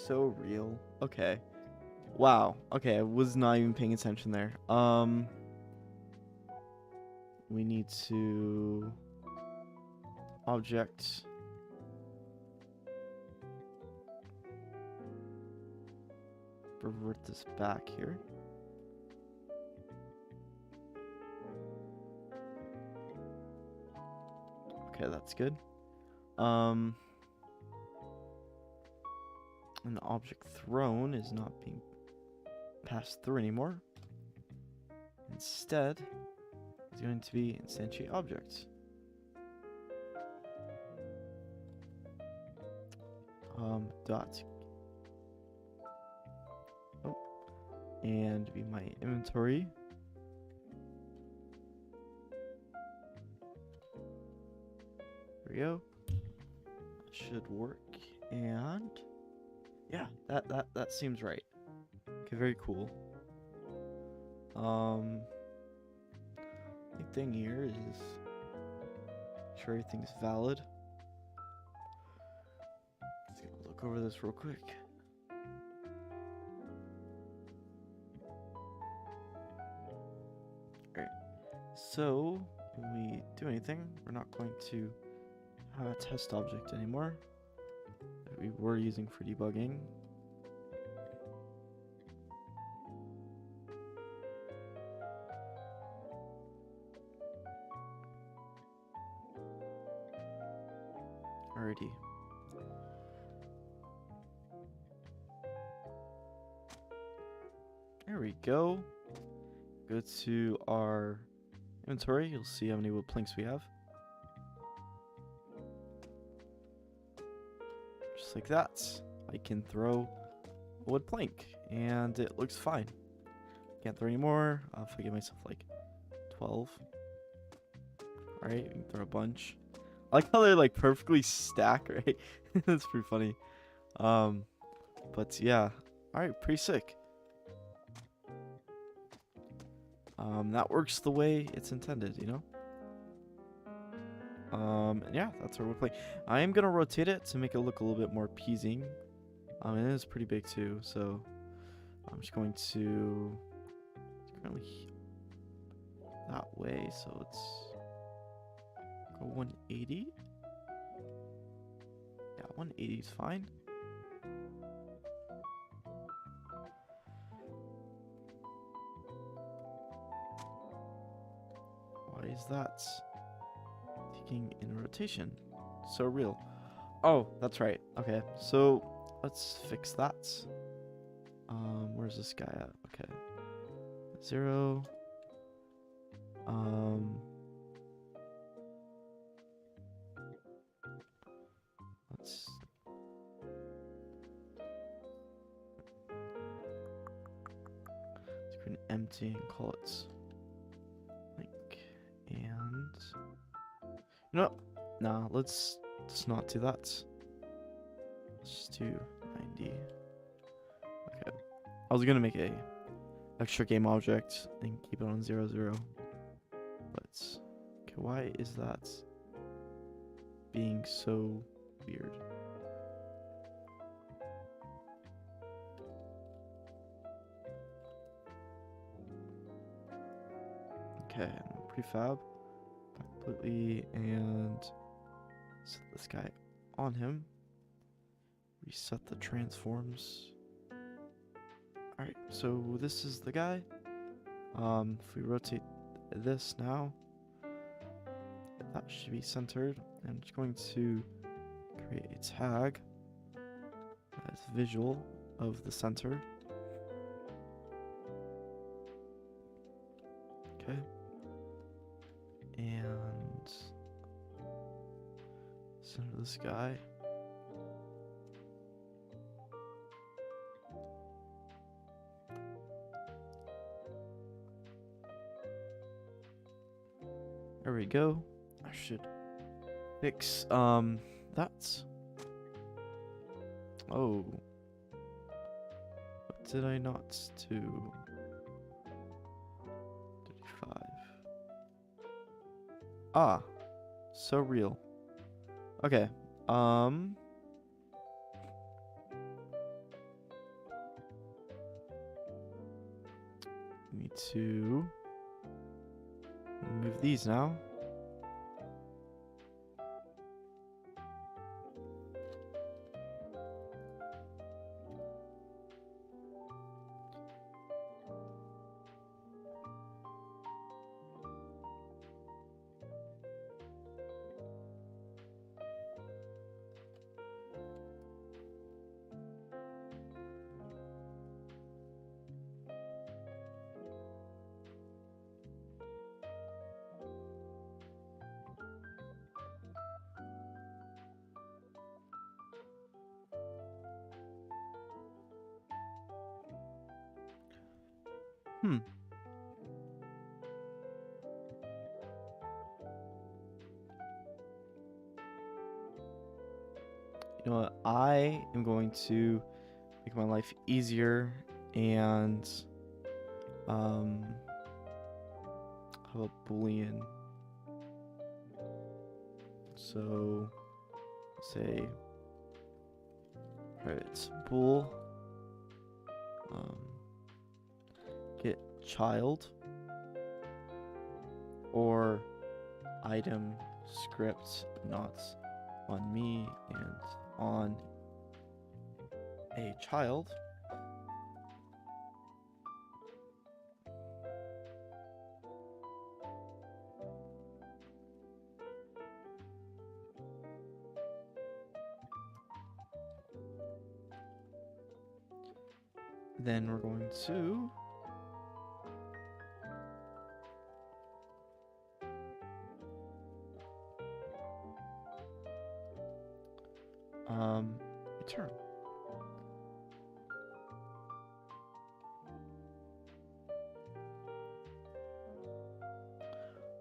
So real. Okay. Wow. Okay, I was not even paying attention there. We need to object revert this back here. Okay, that's good. An object thrown is not being passed through anymore. Instead, it's going to be instantiate object. dot. Oh, and be my inventory. There we go. Should work. And yeah, that seems right. Okay, very cool. The thing here is make sure everything's valid. Let's look over this real quick. Alright. So when we do anything, we're not going to have a test object anymore that we were using for debugging. Alrighty. There we go. Go to our inventory. You'll see how many wood planks we have. Just like that. I can throw a wood plank and it looks fine. Can't throw any more. If I give myself like 12. Alright, we can throw a bunch. I like how they're like perfectly stacked, right? That's pretty funny. But yeah. Alright, pretty sick. That works the way it's intended, you know? And yeah, that's what we're playing. I am gonna rotate it to make it look a little bit more pleasing. It is pretty big too, so I'm just going to currently that way, so let's go 180. Yeah, 180 is fine. Why is that taking in rotation? So real. Oh, that's right. Okay, so let's fix that. Where's this guy at? Okay. 0. Let's create an empty and call it like, and no, nah, let's just not do that. Let's just do 90. Okay, I was gonna make a extra game object and keep it on 0, 0, but okay, why is that being so weird? Okay, prefab completely and set this guy on him. Reset the transforms. Alright, so this is the guy. If we rotate this now, that should be centered. I'm just going to create a tag as visual of the center. Okay. And center this guy. There we go. I should fix that. Oh. What did I not do? 35. Ah. So real. Okay. Need to move these now. Hmm. You know what? I am going to make my life easier and um have a boolean. So say private bool get child or item script not on me and on a child. Then we're going to return.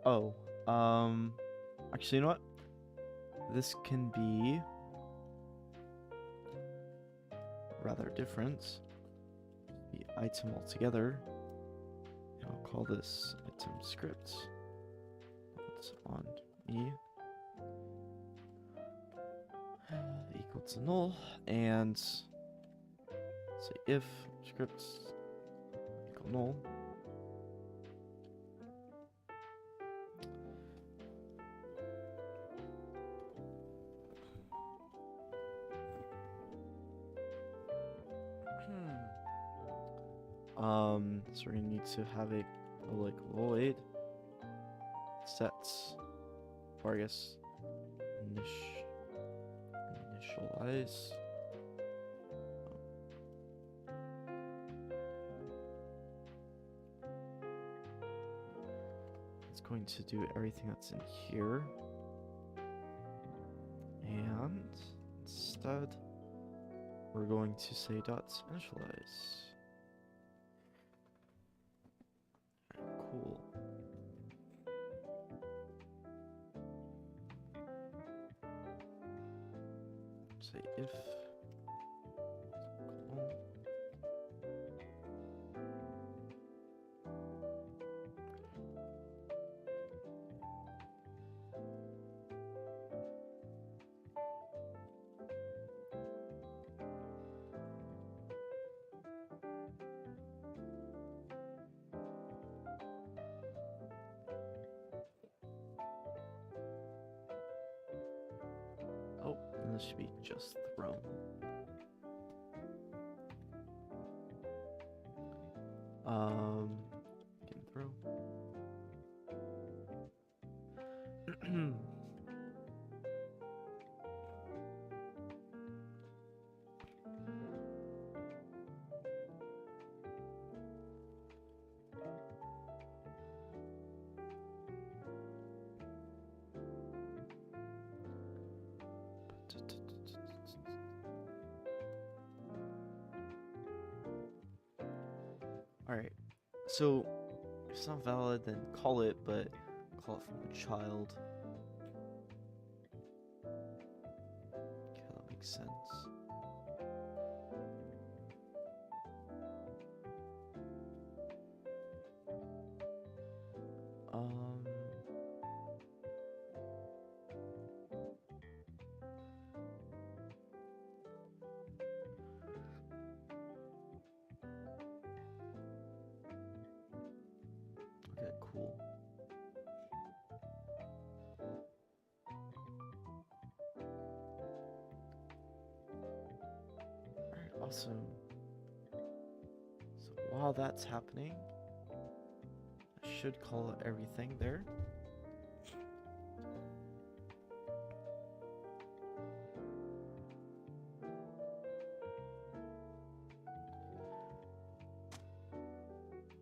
Oh, actually, you know what? This can be rather different. The item altogether. And I'll call this item script. It's on me. Equal to null, and say if script equal null. So we're gonna need to have a public void sets, or I guess initialize. It's going to do everything that's in here, and instead we're going to say dot initialize. Cool. Say if oh, and this should be just thrown. Can throw. Alright, so if it's not valid, then call it, but call it from the child. Okay, that makes sense. Okay, cool. Alright, awesome. So while that's happening, I should call everything there.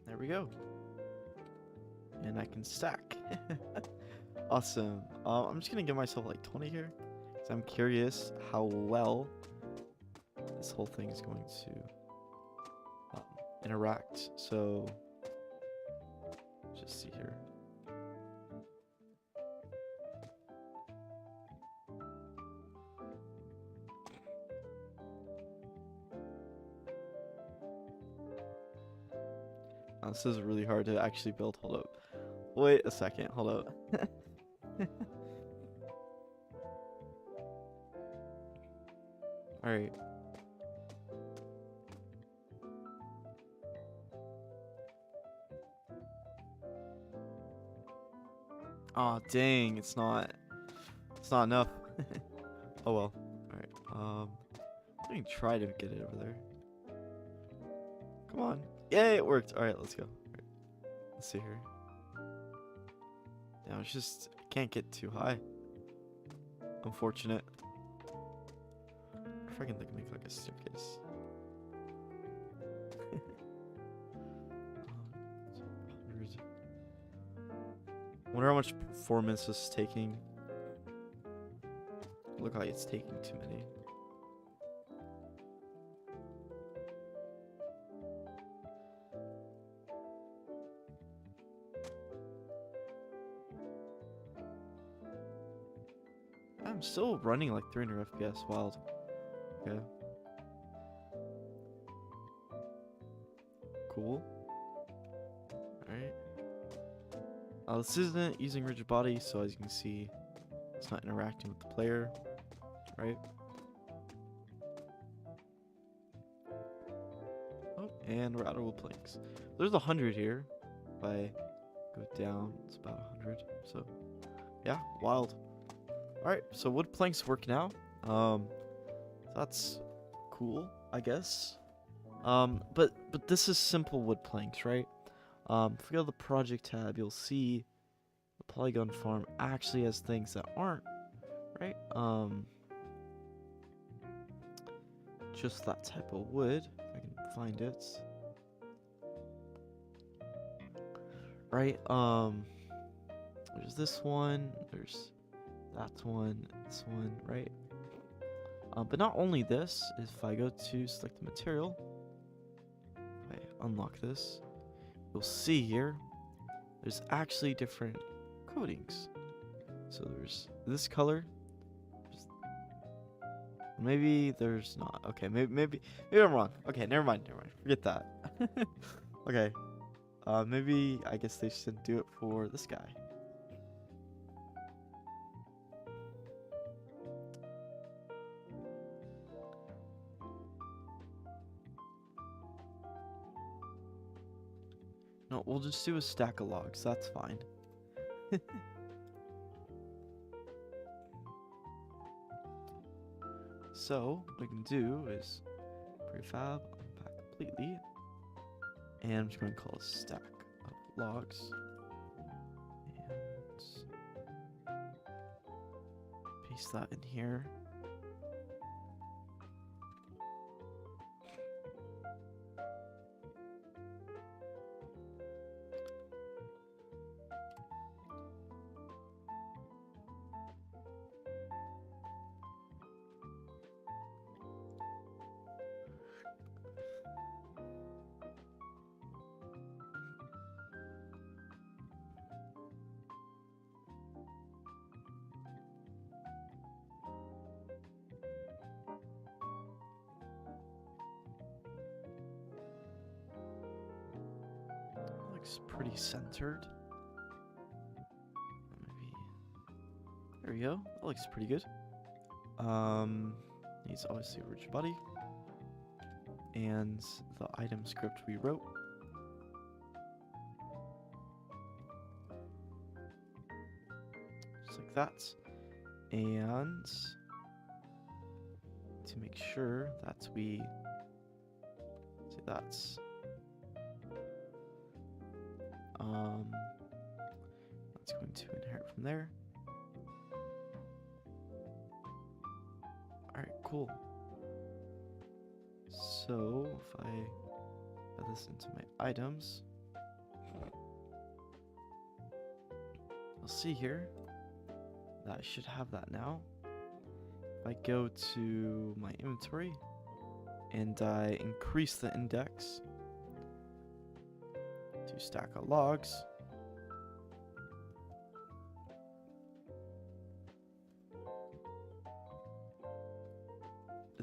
There we go. And I can stack. Awesome. I'm just gonna give myself like 20 here, because I'm curious how well this whole thing is going to interact. So just see here. This is really hard to actually build. Hold up. Wait a second. Hold up. Alright. Oh dang, it's not enough. Oh well. Alright. I can try to get it over there. Come on. Yay, it worked. Alright, let's go. Alright. Let's see here. Yeah, it's just I can't get too high. Unfortunate. If I can make like a staircase. Wonder how much performance this is taking. Look like it's taking too many. I'm still running like 300 FPS. Wild. Okay. Cool. Alright. This isn't using rigid body, so as you can see, it's not interacting with the player. Right? Oh, and we're out of wood planks. There's 100 here. If I go down, it's about 100. So, yeah, wild. Alright, so wood planks work now. That's cool, I guess. But this is simple wood planks, right? If we go to the project tab, you'll see the polygon farm actually has things that aren't, right? Just that type of wood, if I can find it. Right, there's this one, there's that one, this one, right? But not only this, if I go to select the material, if I unlock this, you'll see here, there's actually different coatings. So there's this color. Maybe there's not. Okay, maybe I'm wrong. Okay, never mind. Forget that. Okay. Maybe I guess they should do it for this guy. No, we'll just do a stack of logs. That's fine. So, what we can do is prefab, unpack completely, and I'm just going to call a stack of logs. And paste that in here. Looks pretty centered. Maybe there we go. That looks pretty good. Needs obviously a rigid body and the item script we wrote. Just like that. And to make sure that we see that's going to inherit from there. Alright, cool. So if I add this into my items, you'll see here that I should have that now. If I go to my inventory and I increase the index to stack of logs,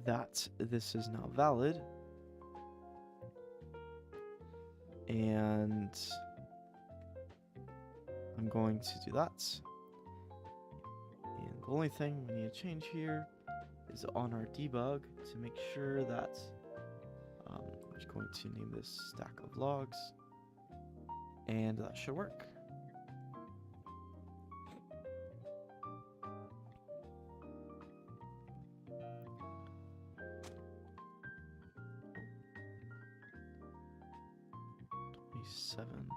that this is now valid. And I'm going to do that. And the only thing we need to change here is on our debug to make sure that I'm just going to name this stack of logs, and that should work. Seven.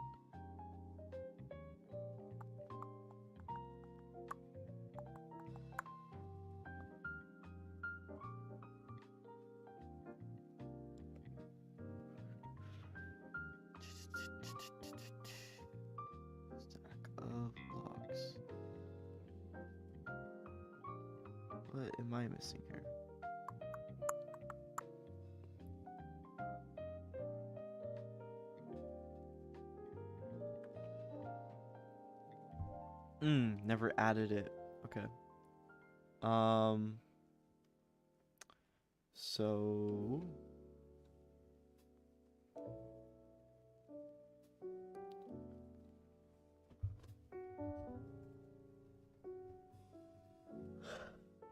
Stack of logs. What am I missing here? Never added it. Okay. So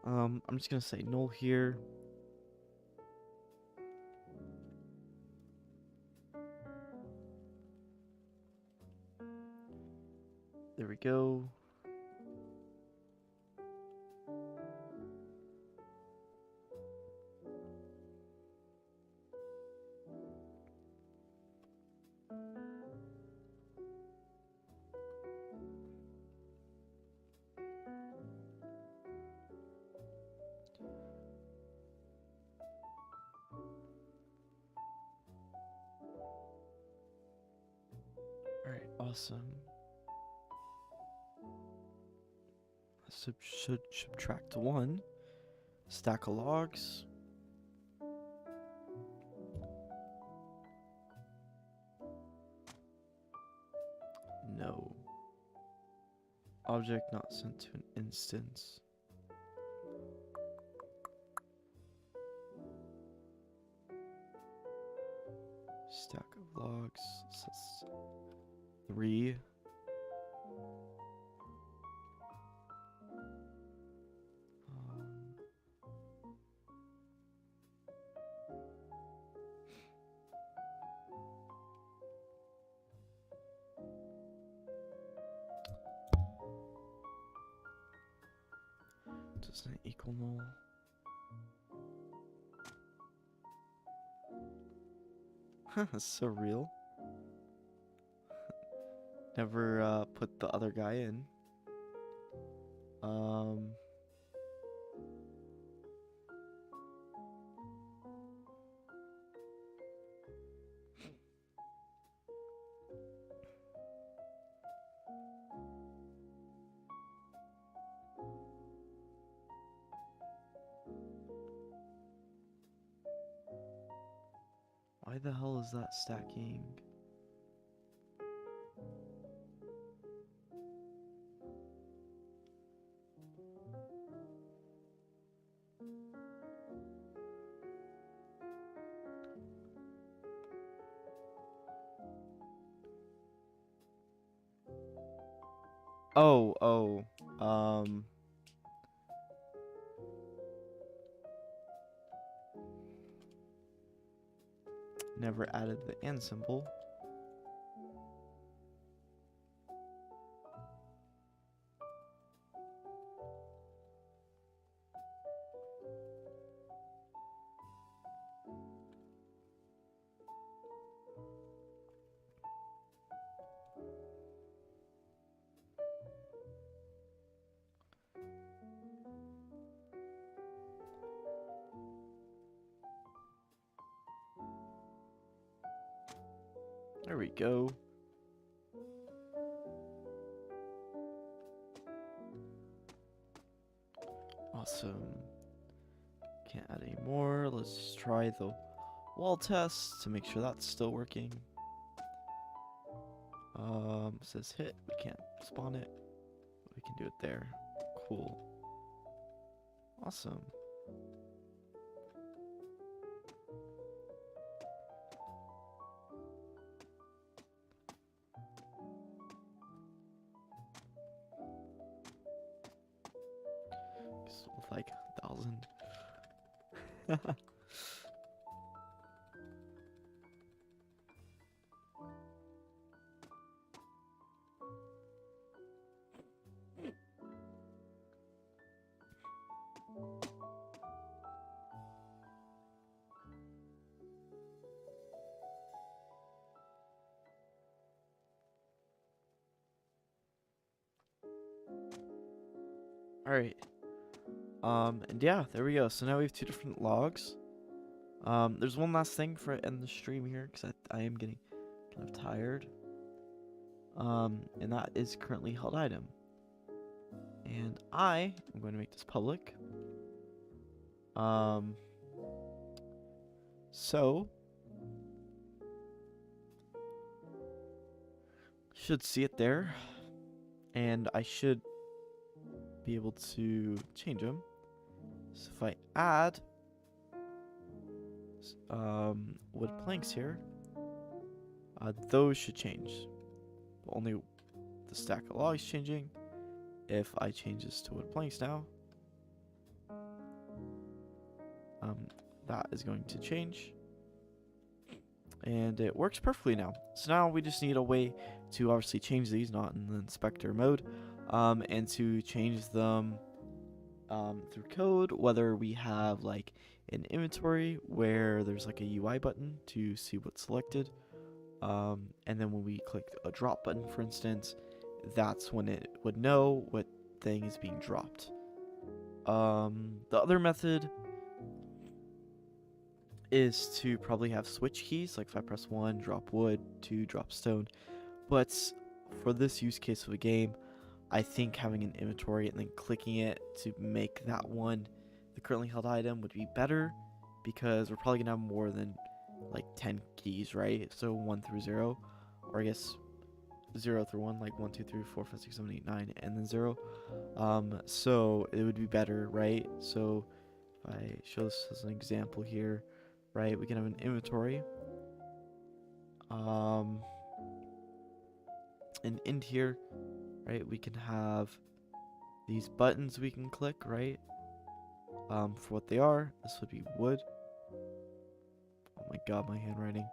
I'm just gonna say null here. There we go. Alright, awesome. Should subtract 1. Stack of logs. No. Object not sent to an instance. Stack of logs. So 3. Doesn't equal null. That's so real. Never put the other guy in. Why the hell is that stacking? Oh, never added the and symbol. There we go. Awesome. Can't add any more. Let's just try the wall test to make sure that's still working. It says hit. We can't spawn it. We can do it there. Cool. Awesome. like 1,000. All right. And yeah, there we go. So now we have 2 different logs. There's one last thing for end the stream here because I am getting kind of tired. And that is currently held item. And I am going to make this public. So should see it there, and I should be able to change them. So if I add wood planks here, those should change. But only the stack of logs changing. If I change this to wood planks now, that is going to change. And it works perfectly now. So now we just need a way to obviously change these, not in the inspector mode, and to change them through code, whether we have like an inventory where there's like a UI button to see what's selected, and then when we click a drop button, for instance, that's when it would know what thing is being dropped. The other method is to probably have switch keys, like if I press 1, drop wood, 2, drop stone. But for this use case of a game, I think having an inventory and then clicking it to make that one the currently held item would be better, because we're probably gonna have more than like 10 keys, right? So 1 through 0, or I guess 0 through 1, like 1, 2, 3, 4, 5, 6, 7, 8, 9, and then 0. So it would be better, right? So if I show this as an example here, right, we can have an inventory, and in here, right, we can have these buttons we can click, right, for what they are. This would be wood. Oh my god, my handwriting.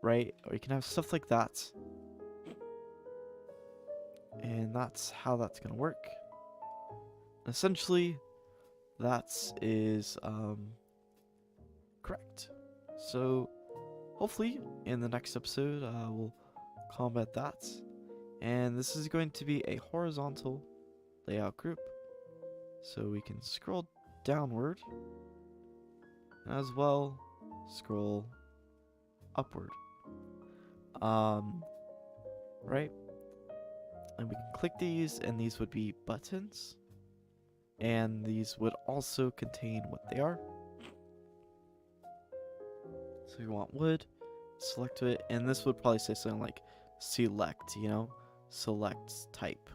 Right, or you can have stuff like that, and that's how that's gonna work. Essentially, that is correct. So hopefully in the next episode we'll combat that, and this is going to be a horizontal layout group, so we can scroll downward and as well scroll upward, right, and we can click these, and these would be buttons, and these would also contain what they are. So we want wood, select it, and this would probably say something like select, you know, select type.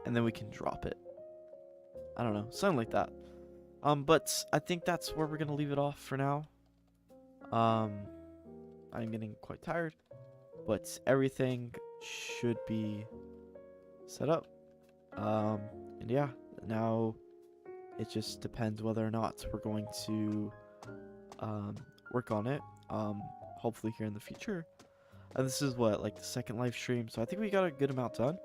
And then we can drop it. I don't know, something like that. But I think that's where we're gonna leave it off for now. I'm getting quite tired, but everything should be set up. And yeah, now it just depends whether or not we're going to work on it, hopefully here in the future. And this is what, like the second live stream, so I think we got a good amount done.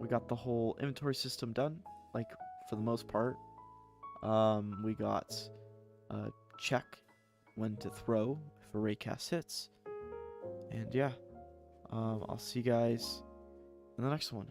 We got the whole inventory system done, like for the most part. We got check when to throw if a raycast hits. And yeah, I'll see you guys in the next one.